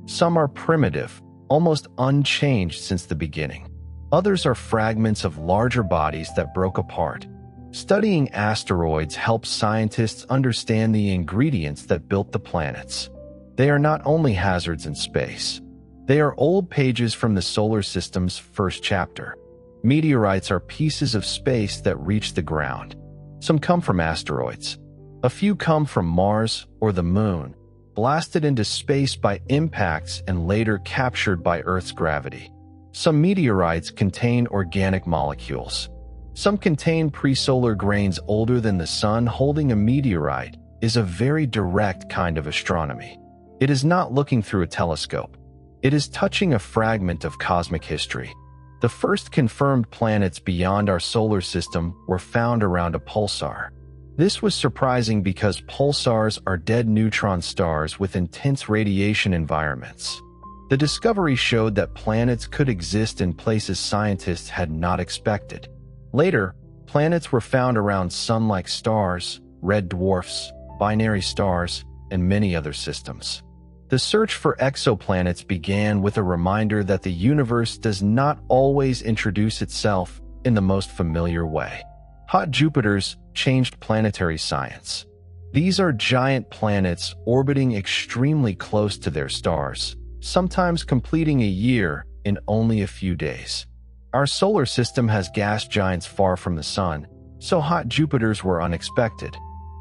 Some are primitive, almost unchanged since the beginning. Others are fragments of larger bodies that broke apart. Studying asteroids helps scientists understand the ingredients that built the planets. They are not only hazards in space. They are old pages from the solar system's first chapter. Meteorites are pieces of space that reach the ground. Some come from asteroids. A few come from Mars or the Moon, blasted into space by impacts and later captured by Earth's gravity. Some meteorites contain organic molecules. Some contain presolar grains older than the Sun. Holding a meteorite is a very direct kind of astronomy. It is not looking through a telescope. It is touching a fragment of cosmic history. The first confirmed planets beyond our solar system were found around a pulsar. This was surprising because pulsars are dead neutron stars with intense radiation environments. The discovery showed that planets could exist in places scientists had not expected. Later, planets were found around Sun-like stars, red dwarfs, binary stars, and many other systems. The search for exoplanets began with a reminder that the universe does not always introduce itself in the most familiar way. Hot Jupiters changed planetary science. These are giant planets orbiting extremely close to their stars, sometimes completing a year in only a few days. Our solar system has gas giants far from the Sun, so hot Jupiters were unexpected.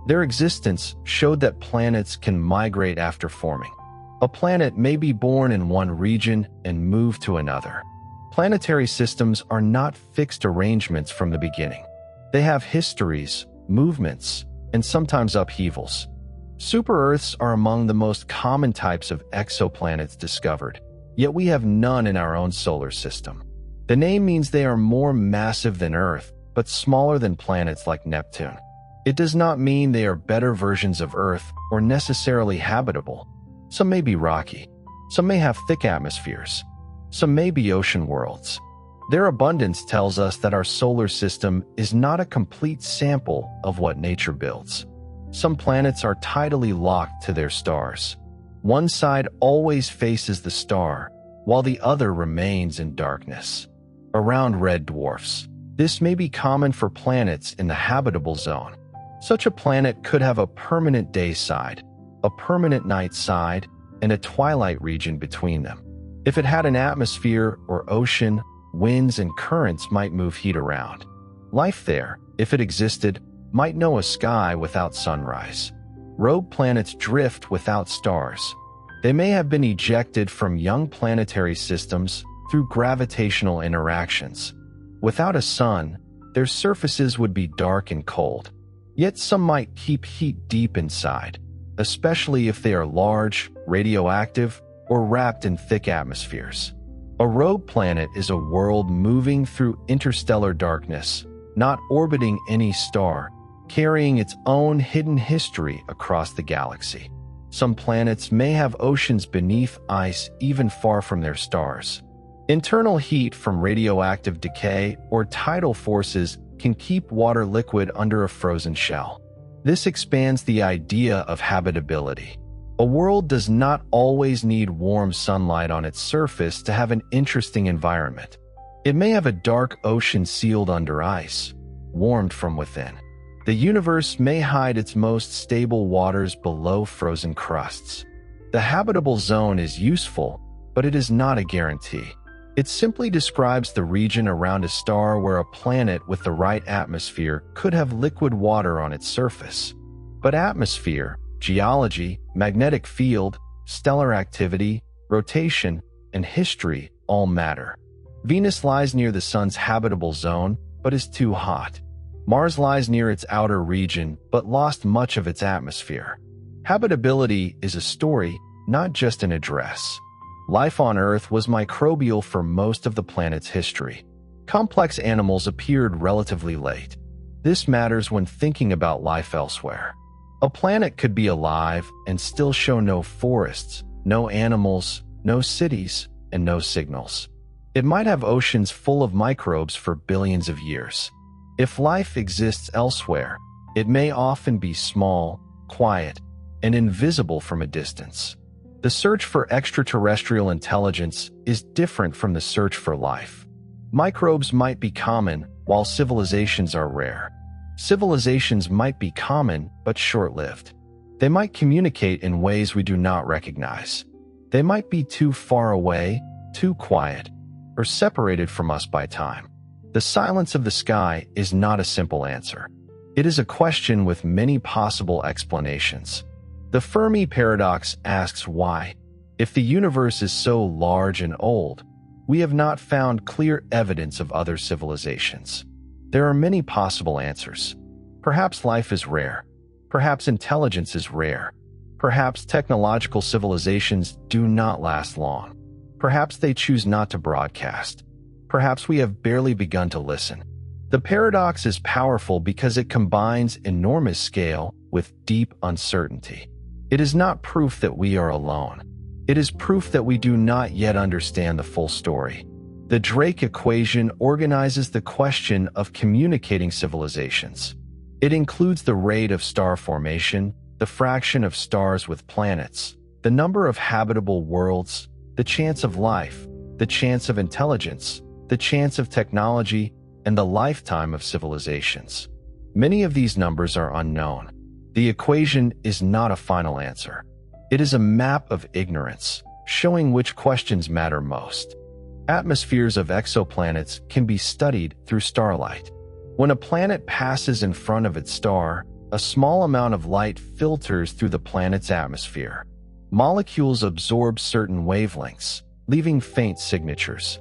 Their existence showed that planets can migrate after forming. A planet may be born in one region and move to another. Planetary systems are not fixed arrangements from the beginning. They have histories, movements, and sometimes upheavals. Super-Earths are among the most common types of exoplanets discovered, yet we have none in our own solar system. The name means they are more massive than Earth, but smaller than planets like Neptune. It does not mean they are better versions of Earth or necessarily habitable. Some may be rocky. Some may have thick atmospheres. Some may be ocean worlds. Their abundance tells us that our solar system is not a complete sample of what nature builds. Some planets are tidally locked to their stars. One side always faces the star, while the other remains in darkness. Around red dwarfs, this may be common for planets in the habitable zone. Such a planet could have a permanent day side, a permanent night side, and a twilight region between them. If it had an atmosphere or ocean, winds and currents might move heat around. Life there, if it existed, might know a sky without sunrise. Rogue planets drift without stars. They may have been ejected from young planetary systems through gravitational interactions. Without a sun, their surfaces would be dark and cold. Yet some might keep heat deep inside, especially if they are large, radioactive, or wrapped in thick atmospheres. A rogue planet is a world moving through interstellar darkness, not orbiting any star, carrying its own hidden history across the galaxy. Some planets may have oceans beneath ice even far from their stars. Internal heat from radioactive decay or tidal forces can keep water liquid under a frozen shell. This expands the idea of habitability. A world does not always need warm sunlight on its surface to have an interesting environment. It may have a dark ocean sealed under ice, warmed from within. The universe may hide its most stable waters below frozen crusts. The habitable zone is useful, but it is not a guarantee. It simply describes the region around a star where a planet with the right atmosphere could have liquid water on its surface. But atmosphere, geology, magnetic field, stellar activity, rotation, and history all matter. Venus lies near the Sun's habitable zone, but is too hot. Mars lies near its outer region, but lost much of its atmosphere. Habitability is a story, not just an address. Life on Earth was microbial for most of the planet's history. Complex animals appeared relatively late. This matters when thinking about life elsewhere. A planet could be alive and still show no forests, no animals, no cities, and no signals. It might have oceans full of microbes for billions of years. If life exists elsewhere, it may often be small, quiet, and invisible from a distance. The search for extraterrestrial intelligence is different from the search for life. Microbes might be common, while civilizations are rare. Civilizations might be common, but short-lived. They might communicate in ways we do not recognize. They might be too far away, too quiet, or separated from us by time. The silence of the sky is not a simple answer. It is a question with many possible explanations. The Fermi paradox asks why. If the universe is so large and old, we have not found clear evidence of other civilizations. There are many possible answers. Perhaps life is rare. Perhaps intelligence is rare. Perhaps technological civilizations do not last long. Perhaps they choose not to broadcast. Perhaps we have barely begun to listen. The paradox is powerful because it combines enormous scale with deep uncertainty. It is not proof that we are alone. It is proof that we do not yet understand the full story. The Drake equation organizes the question of communicating civilizations. It includes the rate of star formation, the fraction of stars with planets, the number of habitable worlds, the chance of life, the chance of intelligence, the chance of technology, and the lifetime of civilizations. Many of these numbers are unknown. The equation is not a final answer. It is a map of ignorance, showing which questions matter most. Atmospheres of exoplanets can be studied through starlight. When a planet passes in front of its star, a small amount of light filters through the planet's atmosphere. Molecules absorb certain wavelengths, leaving faint signatures.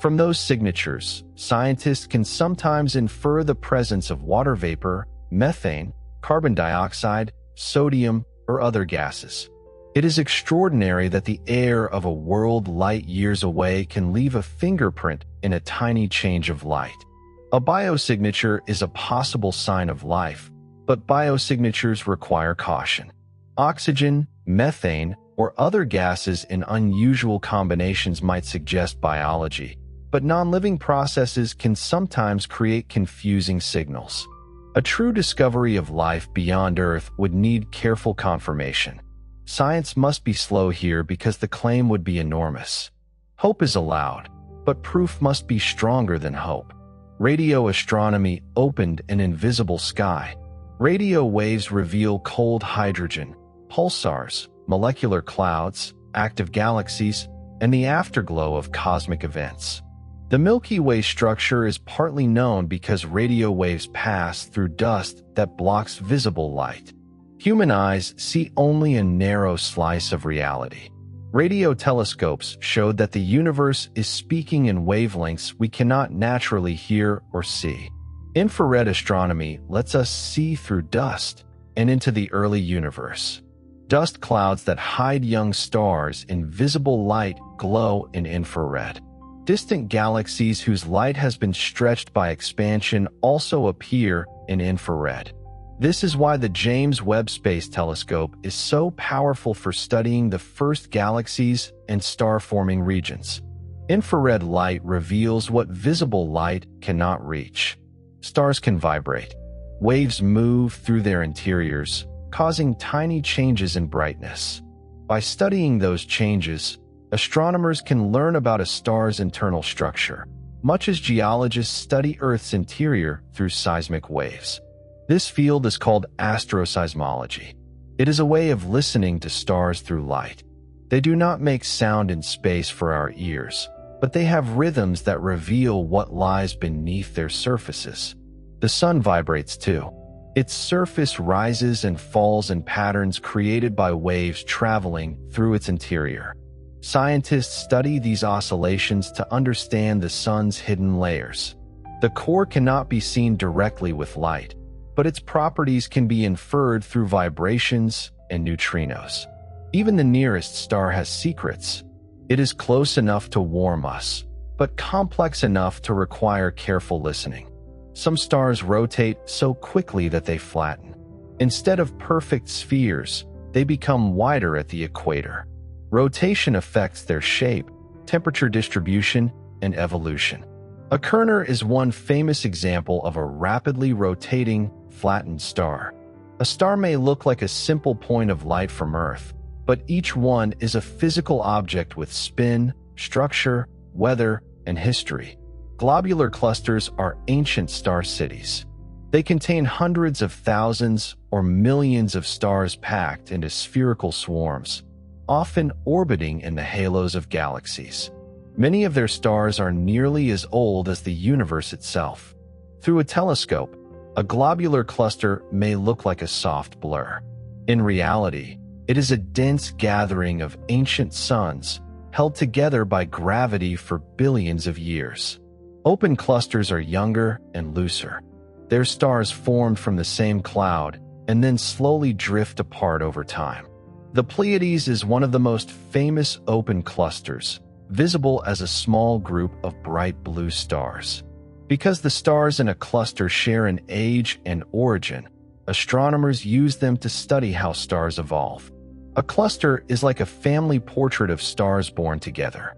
From those signatures, scientists can sometimes infer the presence of water vapor, methane, carbon dioxide, sodium, or other gases. It is extraordinary that the air of a world light years away can leave a fingerprint in a tiny change of light. A biosignature is a possible sign of life, but biosignatures require caution. Oxygen, methane, or other gases in unusual combinations might suggest biology, but non-living processes can sometimes create confusing signals. A true discovery of life beyond Earth would need careful confirmation. Science must be slow here because the claim would be enormous. Hope is allowed, but proof must be stronger than hope. Radio astronomy opened an invisible sky. Radio waves reveal cold hydrogen, pulsars, molecular clouds, active galaxies, and the afterglow of cosmic events. The Milky Way structure is partly known because radio waves pass through dust that blocks visible light. Human eyes see only a narrow slice of reality. Radio telescopes showed that the universe is speaking in wavelengths we cannot naturally hear or see. Infrared astronomy lets us see through dust and into the early universe. Dust clouds that hide young stars in visible light glow in infrared. Distant galaxies whose light has been stretched by expansion also appear in infrared. This is why the James Webb Space Telescope is so powerful for studying the first galaxies and star-forming regions. Infrared light reveals what visible light cannot reach. Stars can vibrate. Waves move through their interiors, causing tiny changes in brightness. By studying those changes, astronomers can learn about a star's internal structure, much as geologists study Earth's interior through seismic waves. This field is called astroseismology. It is a way of listening to stars through light. They do not make sound in space for our ears, but they have rhythms that reveal what lies beneath their surfaces. The sun vibrates too. Its surface rises and falls in patterns created by waves traveling through its interior. Scientists study these oscillations to understand the sun's hidden layers. The core cannot be seen directly with light, but its properties can be inferred through vibrations and neutrinos. Even the nearest star has secrets. It is close enough to warm us, but complex enough to require careful listening. Some stars rotate so quickly that they flatten. Instead of perfect spheres, they become wider at the equator. Rotation affects their shape, temperature distribution, and evolution. A Kerner is one famous example of a rapidly rotating, flattened star. A star may look like a simple point of light from Earth, but each one is a physical object with spin, structure, weather, and history. Globular clusters are ancient star cities. They contain hundreds of thousands or millions of stars packed into spherical swarms, often orbiting in the halos of galaxies. Many of their stars are nearly as old as the universe itself. Through a telescope, a globular cluster may look like a soft blur. In reality, it is a dense gathering of ancient suns held together by gravity for billions of years. Open clusters are younger and looser. They're stars formed from the same cloud and then slowly drift apart over time. The Pleiades is one of the most famous open clusters, visible as a small group of bright blue stars. Because the stars in a cluster share an age and origin, astronomers use them to study how stars evolve. A cluster is like a family portrait of stars born together.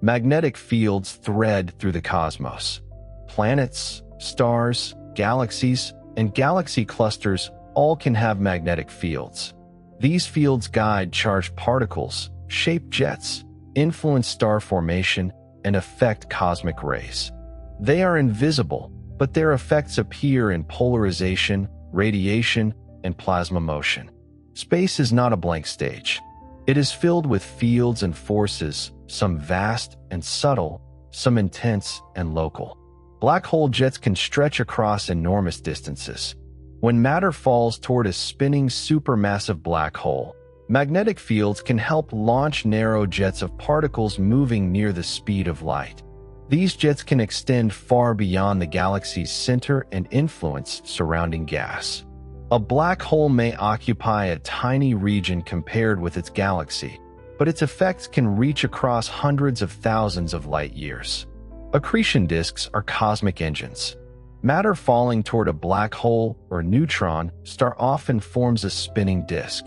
Magnetic fields thread through the cosmos. Planets, stars, galaxies, and galaxy clusters all can have magnetic fields. These fields guide charged particles, shape jets, influence star formation, and affect cosmic rays. They are invisible, but their effects appear in polarization, radiation, and plasma motion. Space is not a blank stage. It is filled with fields and forces, some vast and subtle, some intense and local. Black hole jets can stretch across enormous distances. When matter falls toward a spinning supermassive black hole, magnetic fields can help launch narrow jets of particles moving near the speed of light. These jets can extend far beyond the galaxy's center and influence surrounding gas. A black hole may occupy a tiny region compared with its galaxy, but its effects can reach across hundreds of thousands of light years. Accretion disks are cosmic engines. Matter falling toward a black hole or neutron star often forms a spinning disk.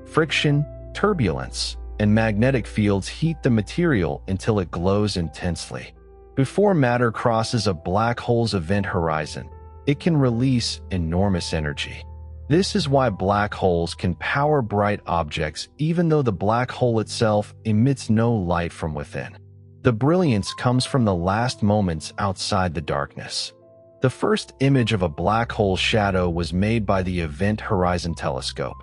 Friction, turbulence, and magnetic fields heat the material until it glows intensely. Before matter crosses a black hole's event horizon, it can release enormous energy. This is why black holes can power bright objects even though the black hole itself emits no light from within. The brilliance comes from the last moments outside the darkness. The first image of a black hole shadow was made by the Event Horizon Telescope.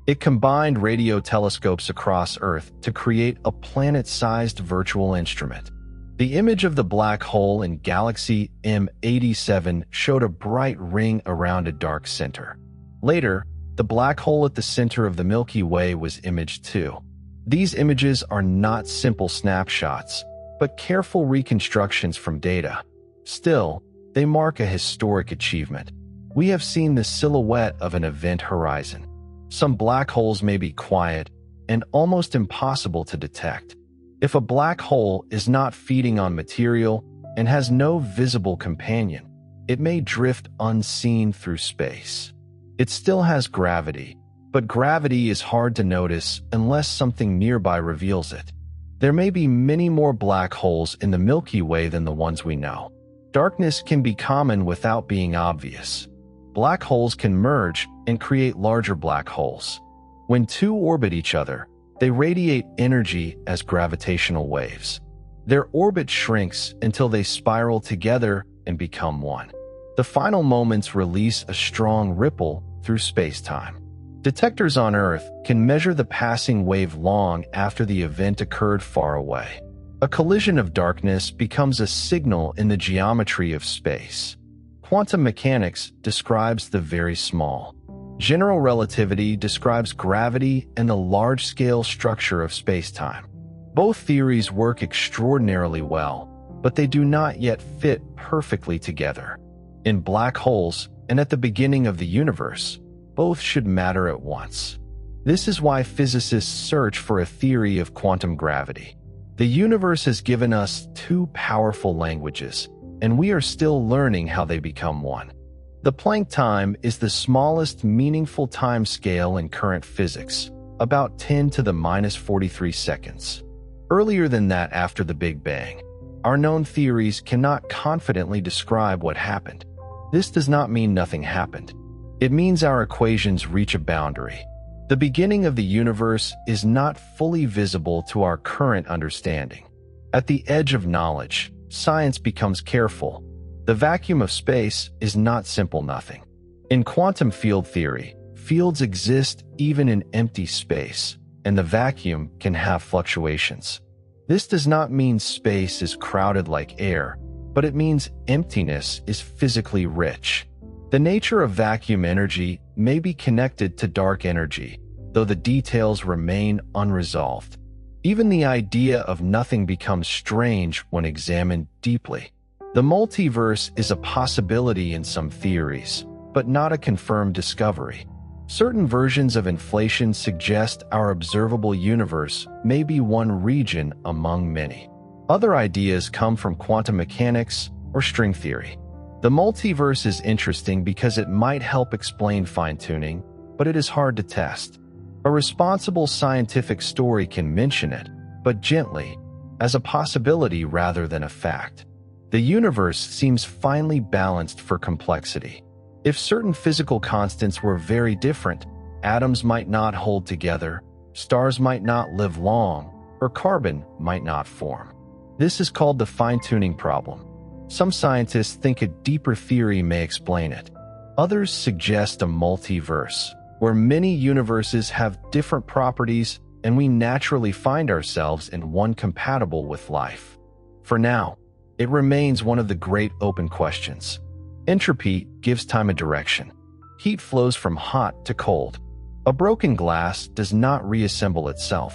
It combined radio telescopes across Earth to create a planet-sized virtual instrument. The image of the black hole in galaxy M87 showed a bright ring around a dark center. Later, the black hole at the center of the Milky Way was imaged too. These images are not simple snapshots, but careful reconstructions from data. Still, they mark a historic achievement. We have seen the silhouette of an event horizon. Some black holes may be quiet and almost impossible to detect. If a black hole is not feeding on material and has no visible companion, it may drift unseen through space. It still has gravity, but gravity is hard to notice unless something nearby reveals it. There may be many more black holes in the Milky Way than the ones we know. Darkness can be common without being obvious. Black holes can merge and create larger black holes. When two orbit each other, they radiate energy as gravitational waves. Their orbit shrinks until they spiral together and become one. The final moments release a strong ripple through space-time. Detectors on Earth can measure the passing wave long after the event occurred far away. A collision of darkness becomes a signal in the geometry of space. Quantum mechanics describes the very small. General relativity describes gravity and the large-scale structure of space-time. Both theories work extraordinarily well, but they do not yet fit perfectly together. In black holes and at the beginning of the universe, both should matter at once. This is why physicists search for a theory of quantum gravity. The universe has given us two powerful languages, and we are still learning how they become one. The Planck time is the smallest meaningful time scale in current physics, about 10 to the minus 43 seconds. Earlier than that, after the Big Bang, our known theories cannot confidently describe what happened. This does not mean nothing happened. It means our equations reach a boundary. The beginning of the universe is not fully visible to our current understanding. At the edge of knowledge, science becomes careful. The vacuum of space is not simple nothing. In quantum field theory, fields exist even in empty space, and the vacuum can have fluctuations. This does not mean space is crowded like air, but it means emptiness is physically rich. The nature of vacuum energy may be connected to dark energy, though the details remain unresolved. Even the idea of nothing becomes strange when examined deeply. The multiverse is a possibility in some theories, but not a confirmed discovery. Certain versions of inflation suggest our observable universe may be one region among many. Other ideas come from quantum mechanics or string theory. The multiverse is interesting because it might help explain fine-tuning, but it is hard to test. A responsible scientific story can mention it, but gently, as a possibility rather than a fact. The universe seems finely balanced for complexity. If certain physical constants were very different, atoms might not hold together, stars might not live long, or carbon might not form. This is called the fine-tuning problem. Some scientists think a deeper theory may explain it. Others suggest a multiverse, where many universes have different properties and we naturally find ourselves in one compatible with life. For now, it remains one of the great open questions. Entropy gives time a direction. Heat flows from hot to cold. A broken glass does not reassemble itself.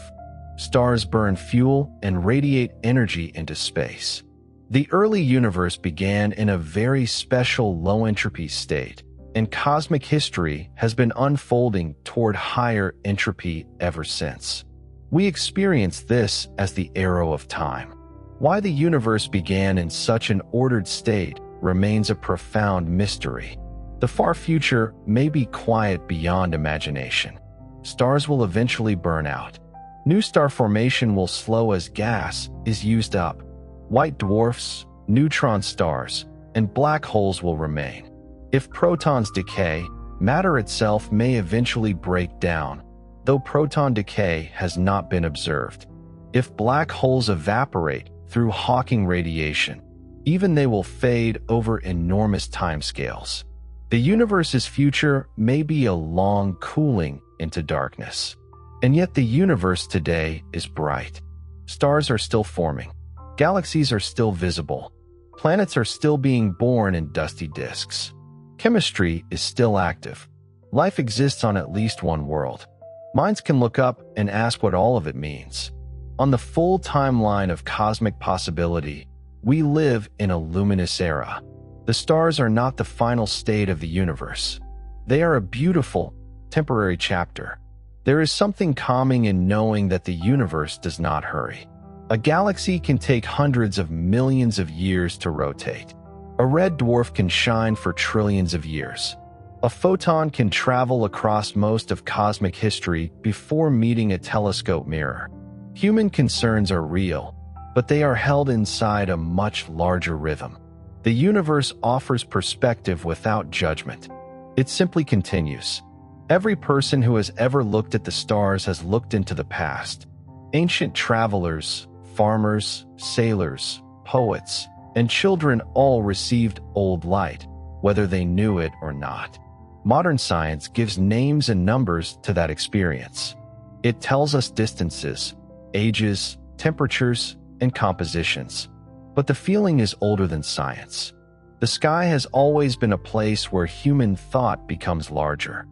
Stars burn fuel and radiate energy into space. The early universe began in a very special low-entropy state, and cosmic history has been unfolding toward higher entropy ever since. We experience this as the arrow of time. Why the universe began in such an ordered state remains a profound mystery. The far future may be quiet beyond imagination. Stars will eventually burn out. New star formation will slow as gas is used up. White dwarfs, neutron stars, and black holes will remain. If protons decay, matter itself may eventually break down, though proton decay has not been observed. If black holes evaporate through Hawking radiation, even they will fade over enormous timescales. The universe's future may be a long cooling into darkness. And yet the universe today is bright. Stars are still forming. Galaxies are still visible. Planets are still being born in dusty disks. Chemistry is still active. Life exists on at least one world. Minds can look up and ask what all of it means. On the full timeline of cosmic possibility, we live in a luminous era. The stars are not the final state of the universe. They are a beautiful, temporary chapter. There is something calming in knowing that the universe does not hurry. A galaxy can take hundreds of millions of years to rotate. A red dwarf can shine for trillions of years. A photon can travel across most of cosmic history before meeting a telescope mirror. Human concerns are real, but they are held inside a much larger rhythm. The universe offers perspective without judgment. It simply continues. Every person who has ever looked at the stars has looked into the past. Ancient travelers, farmers, sailors, poets, and children all received old light, whether they knew it or not. Modern science gives names and numbers to that experience. It tells us distances, ages, temperatures, and compositions. But the feeling is older than science. The sky has always been a place where human thought becomes larger.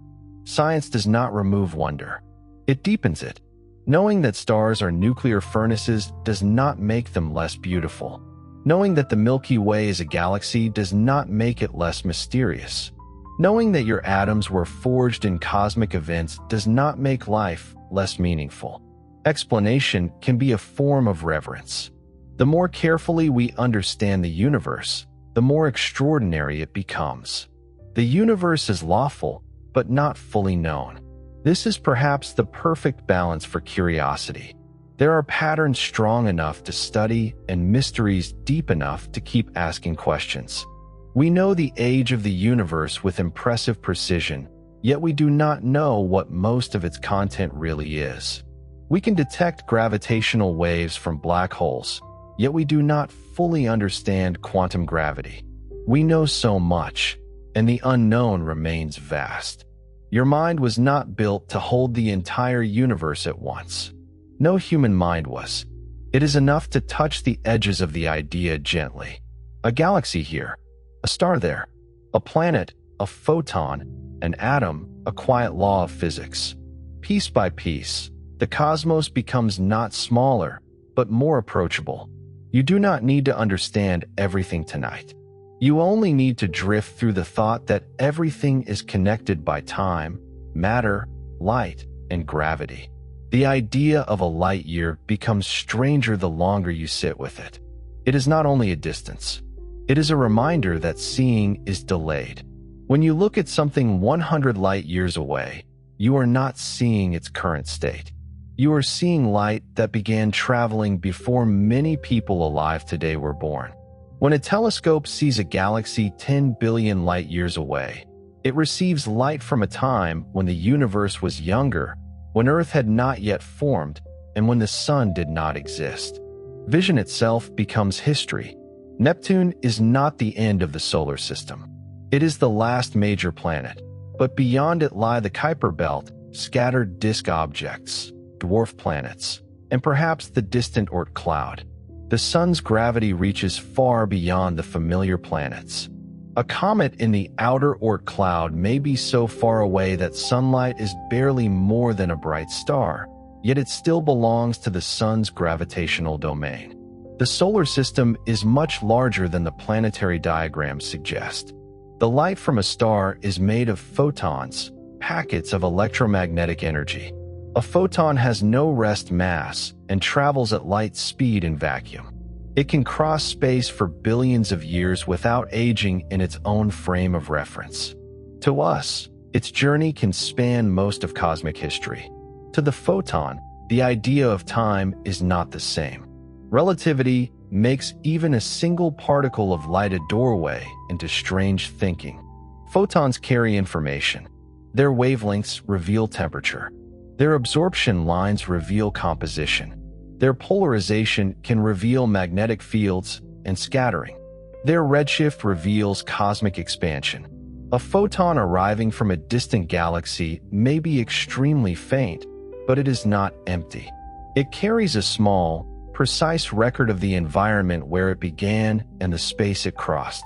Science does not remove wonder. It deepens it. Knowing that stars are nuclear furnaces does not make them less beautiful. Knowing that the Milky Way is a galaxy does not make it less mysterious. Knowing that your atoms were forged in cosmic events does not make life less meaningful. Explanation can be a form of reverence. The more carefully we understand the universe, the more extraordinary it becomes. The universe is lawful, but not fully known. This is perhaps the perfect balance for curiosity. There are patterns strong enough to study and mysteries deep enough to keep asking questions. We know the age of the universe with impressive precision, yet we do not know what most of its content really is. We can detect gravitational waves from black holes, yet we do not fully understand quantum gravity. We know so much, and the unknown remains vast. Your mind was not built to hold the entire universe at once. No human mind was. It is enough to touch the edges of the idea gently. A galaxy here, a star there, a planet, a photon, an atom, a quiet law of physics. Piece by piece, the cosmos becomes not smaller, but more approachable. You do not need to understand everything tonight. You only need to drift through the thought that everything is connected by time, matter, light, and gravity. The idea of a light year becomes stranger the longer you sit with it. It is not only a distance. It is a reminder that seeing is delayed. When you look at something 100 light years away, you are not seeing its current state. You are seeing light that began traveling before many people alive today were born. When a telescope sees a galaxy 10 billion light years away, it receives light from a time when the universe was younger, when Earth had not yet formed, and when the sun did not exist. Vision itself becomes history. Neptune is not the end of the solar system. It is the last major planet, but beyond it lie the Kuiper Belt, scattered disk objects, dwarf planets, and perhaps the distant Oort cloud. The sun's gravity reaches far beyond the familiar planets. A comet in the outer Oort cloud may be so far away that sunlight is barely more than a bright star, yet it still belongs to the sun's gravitational domain. The solar system is much larger than the planetary diagrams suggest. The light from a star is made of photons, packets of electromagnetic energy. A photon has no rest mass and travels at light speed in vacuum. It can cross space for billions of years without aging in its own frame of reference. To us, its journey can span most of cosmic history. To the photon, the idea of time is not the same. Relativity makes even a single particle of light a doorway into strange thinking. Photons carry information. Their wavelengths reveal temperature. Their absorption lines reveal composition. Their polarization can reveal magnetic fields and scattering. Their redshift reveals cosmic expansion. A photon arriving from a distant galaxy may be extremely faint, but it is not empty. It carries a small, precise record of the environment where it began and the space it crossed.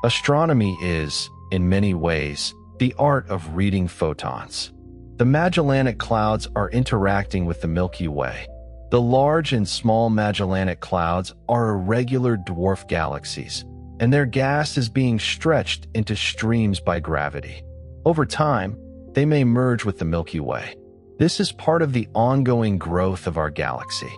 Astronomy is, in many ways, the art of reading photons. The Magellanic Clouds are interacting with the Milky Way. The large and small Magellanic Clouds are irregular dwarf galaxies, and their gas is being stretched into streams by gravity. Over time, they may merge with the Milky Way. This is part of the ongoing growth of our galaxy.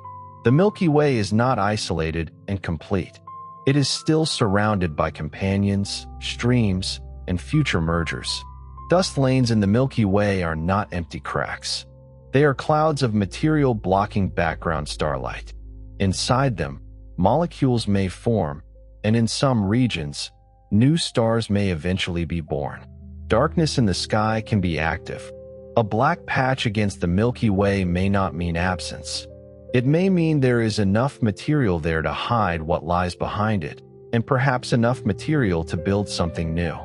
The Milky Way is not isolated and complete. It is still surrounded by companions, streams, and future mergers. Dust lanes in the Milky Way are not empty cracks. They are clouds of material blocking background starlight. Inside them, molecules may form, and in some regions, new stars may eventually be born. Darkness in the sky can be active. A black patch against the Milky Way may not mean absence. It may mean there is enough material there to hide what lies behind it, and perhaps enough material to build something new.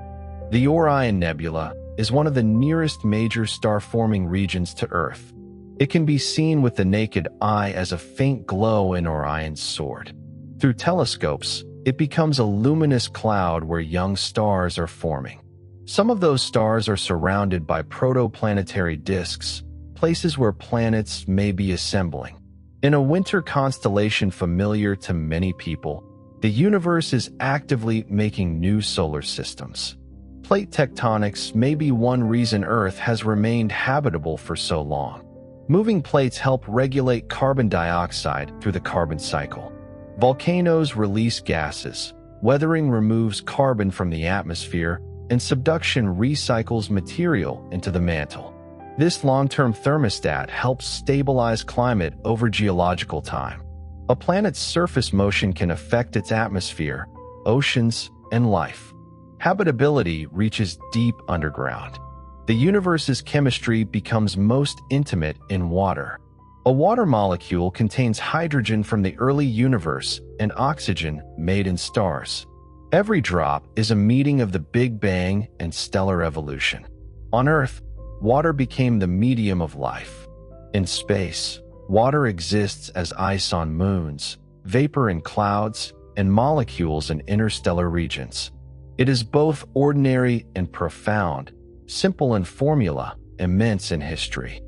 The Orion Nebula is one of the nearest major star-forming regions to Earth. It can be seen with the naked eye as a faint glow in Orion's sword. Through telescopes, it becomes a luminous cloud where young stars are forming. Some of those stars are surrounded by protoplanetary disks, places where planets may be assembling. In a winter constellation familiar to many people, the universe is actively making new solar systems. Plate tectonics may be one reason Earth has remained habitable for so long. Moving plates help regulate carbon dioxide through the carbon cycle. Volcanoes release gases, weathering removes carbon from the atmosphere, and subduction recycles material into the mantle. This long-term thermostat helps stabilize climate over geological time. A planet's surface motion can affect its atmosphere, oceans, and life. Habitability reaches deep underground. The universe's chemistry becomes most intimate in water. A water molecule contains hydrogen from the early universe and oxygen made in stars. Every drop is a meeting of the Big Bang and stellar evolution. On Earth, water became the medium of life. In space, water exists as ice on moons, vapor in clouds, and molecules in interstellar regions. It is both ordinary and profound, simple in formula, immense in history.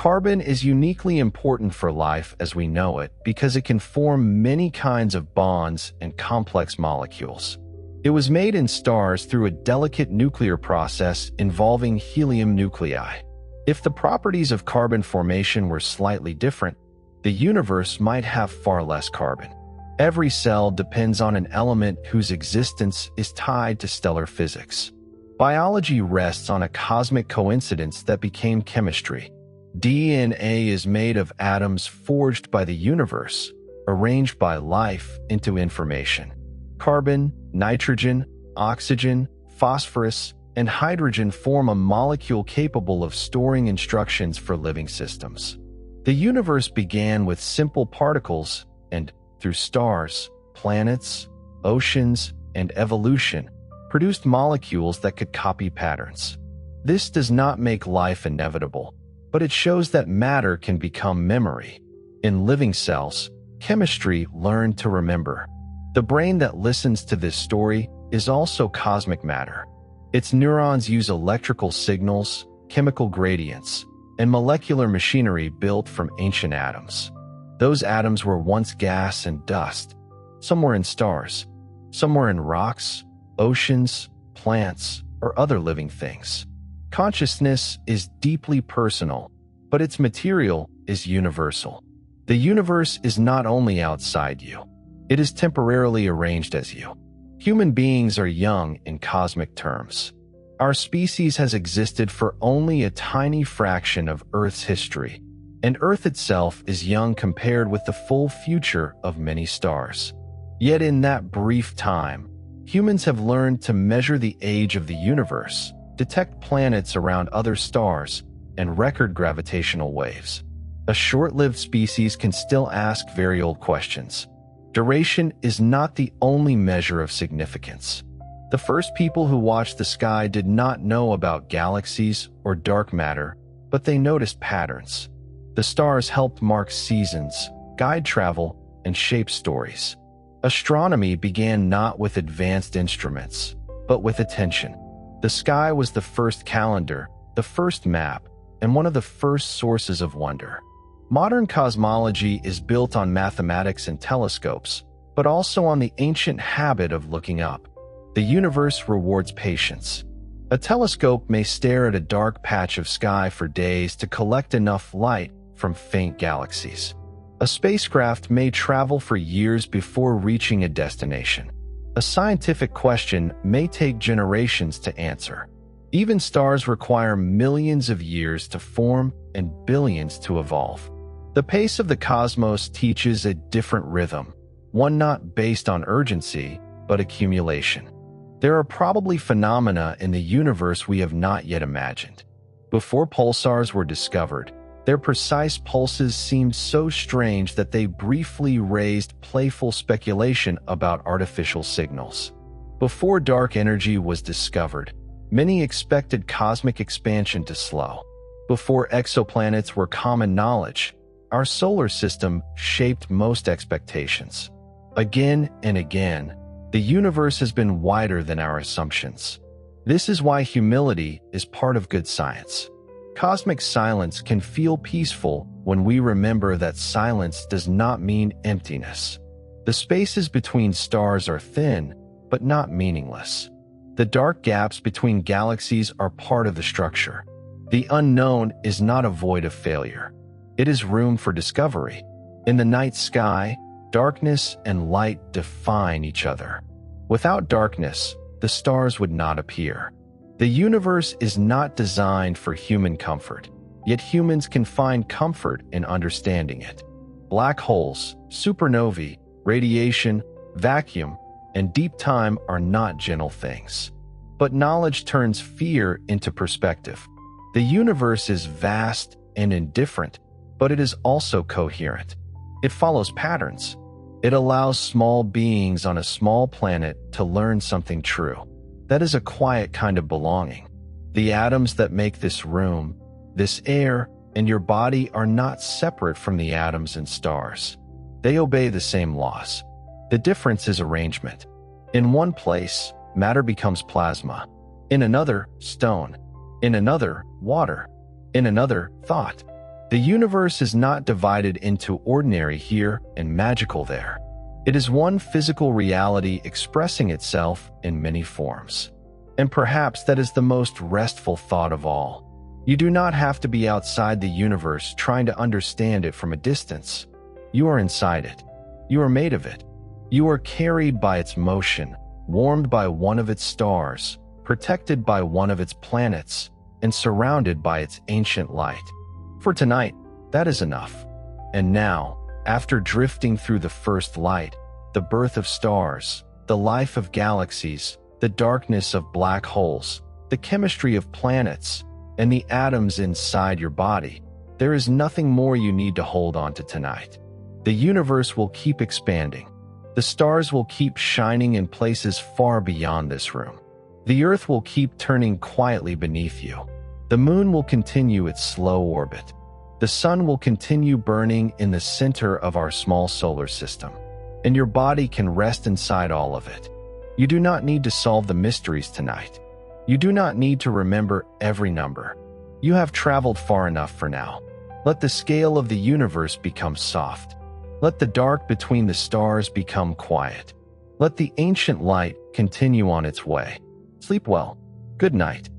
Carbon is uniquely important for life as we know it because it can form many kinds of bonds and complex molecules. It was made in stars through a delicate nuclear process involving helium nuclei. If the properties of carbon formation were slightly different, the universe might have far less carbon. Every cell depends on an element whose existence is tied to stellar physics. Biology rests on a cosmic coincidence that became chemistry. DNA is made of atoms forged by the universe, arranged by life into information. Carbon, nitrogen, oxygen, phosphorus, and hydrogen form a molecule capable of storing instructions for living systems. The universe began with simple particles and, through stars, planets, oceans, and evolution, produced molecules that could copy patterns. This does not make life inevitable, but it shows that matter can become memory. In living cells, chemistry learned to remember. The brain that listens to this story is also cosmic matter. Its neurons use electrical signals, chemical gradients, and molecular machinery built from ancient atoms. Those atoms were once gas and dust. Some were in stars. Some were in rocks, oceans, plants, or other living things. Consciousness is deeply personal, but its material is universal. The universe is not only outside you. It is temporarily arranged as you. Human beings are young in cosmic terms. Our species has existed for only a tiny fraction of Earth's history, and Earth itself is young compared with the full future of many stars. Yet in that brief time, humans have learned to measure the age of the universe, detect planets around other stars, and record gravitational waves. A short-lived species can still ask very old questions. Duration is not the only measure of significance. The first people who watched the sky did not know about galaxies or dark matter, but they noticed patterns. The stars helped mark seasons, guide travel, and shape stories. Astronomy began not with advanced instruments, but with attention. The sky was the first calendar, the first map, and one of the first sources of wonder. Modern cosmology is built on mathematics and telescopes, but also on the ancient habit of looking up. The universe rewards patience. A telescope may stare at a dark patch of sky for days to collect enough light from faint galaxies. A spacecraft may travel for years before reaching a destination. A scientific question may take generations to answer. Even stars require millions of years to form and billions to evolve. The pace of the cosmos teaches a different rhythm, one not based on urgency, but accumulation. There are probably phenomena in the universe we have not yet imagined. Before pulsars were discovered, their precise pulses seemed so strange that they briefly raised playful speculation about artificial signals. Before dark energy was discovered, many expected cosmic expansion to slow. Before exoplanets were common knowledge, our solar system shaped most expectations. Again and again, the universe has been wider than our assumptions. This is why humility is part of good science. Cosmic silence can feel peaceful when we remember that silence does not mean emptiness. The spaces between stars are thin, but not meaningless. The dark gaps between galaxies are part of the structure. The unknown is not a void of failure. It is room for discovery. In the night sky, darkness and light define each other. Without darkness, the stars would not appear. The universe is not designed for human comfort, yet humans can find comfort in understanding it. Black holes, supernovae, radiation, vacuum, and deep time are not gentle things. But knowledge turns fear into perspective. The universe is vast and indifferent, but it is also coherent. It follows patterns. It allows small beings on a small planet to learn something true. That is a quiet kind of belonging. The atoms that make this room, this air, and your body are not separate from the atoms and stars. They obey the same laws. The difference is arrangement. In one place, matter becomes plasma. In another, stone. In another, water. In another, thought. The universe is not divided into ordinary here and magical there. It is one physical reality expressing itself in many forms. And perhaps that is the most restful thought of all. You do not have to be outside the universe trying to understand it from a distance. You are inside it. You are made of it. You are carried by its motion, warmed by one of its stars, protected by one of its planets, and surrounded by its ancient light. For tonight, that is enough. And now, after drifting through the first light, the birth of stars, the life of galaxies, the darkness of black holes, the chemistry of planets, and the atoms inside your body, there is nothing more you need to hold on to tonight. The universe will keep expanding. The stars will keep shining in places far beyond this room. The earth will keep turning quietly beneath you. The moon will continue its slow orbit. The sun will continue burning in the center of our small solar system. And your body can rest inside all of it. You do not need to solve the mysteries tonight. You do not need to remember every number. You have traveled far enough for now. Let the scale of the universe become soft. Let the dark between the stars become quiet. Let the ancient light continue on its way. Sleep well. Good night.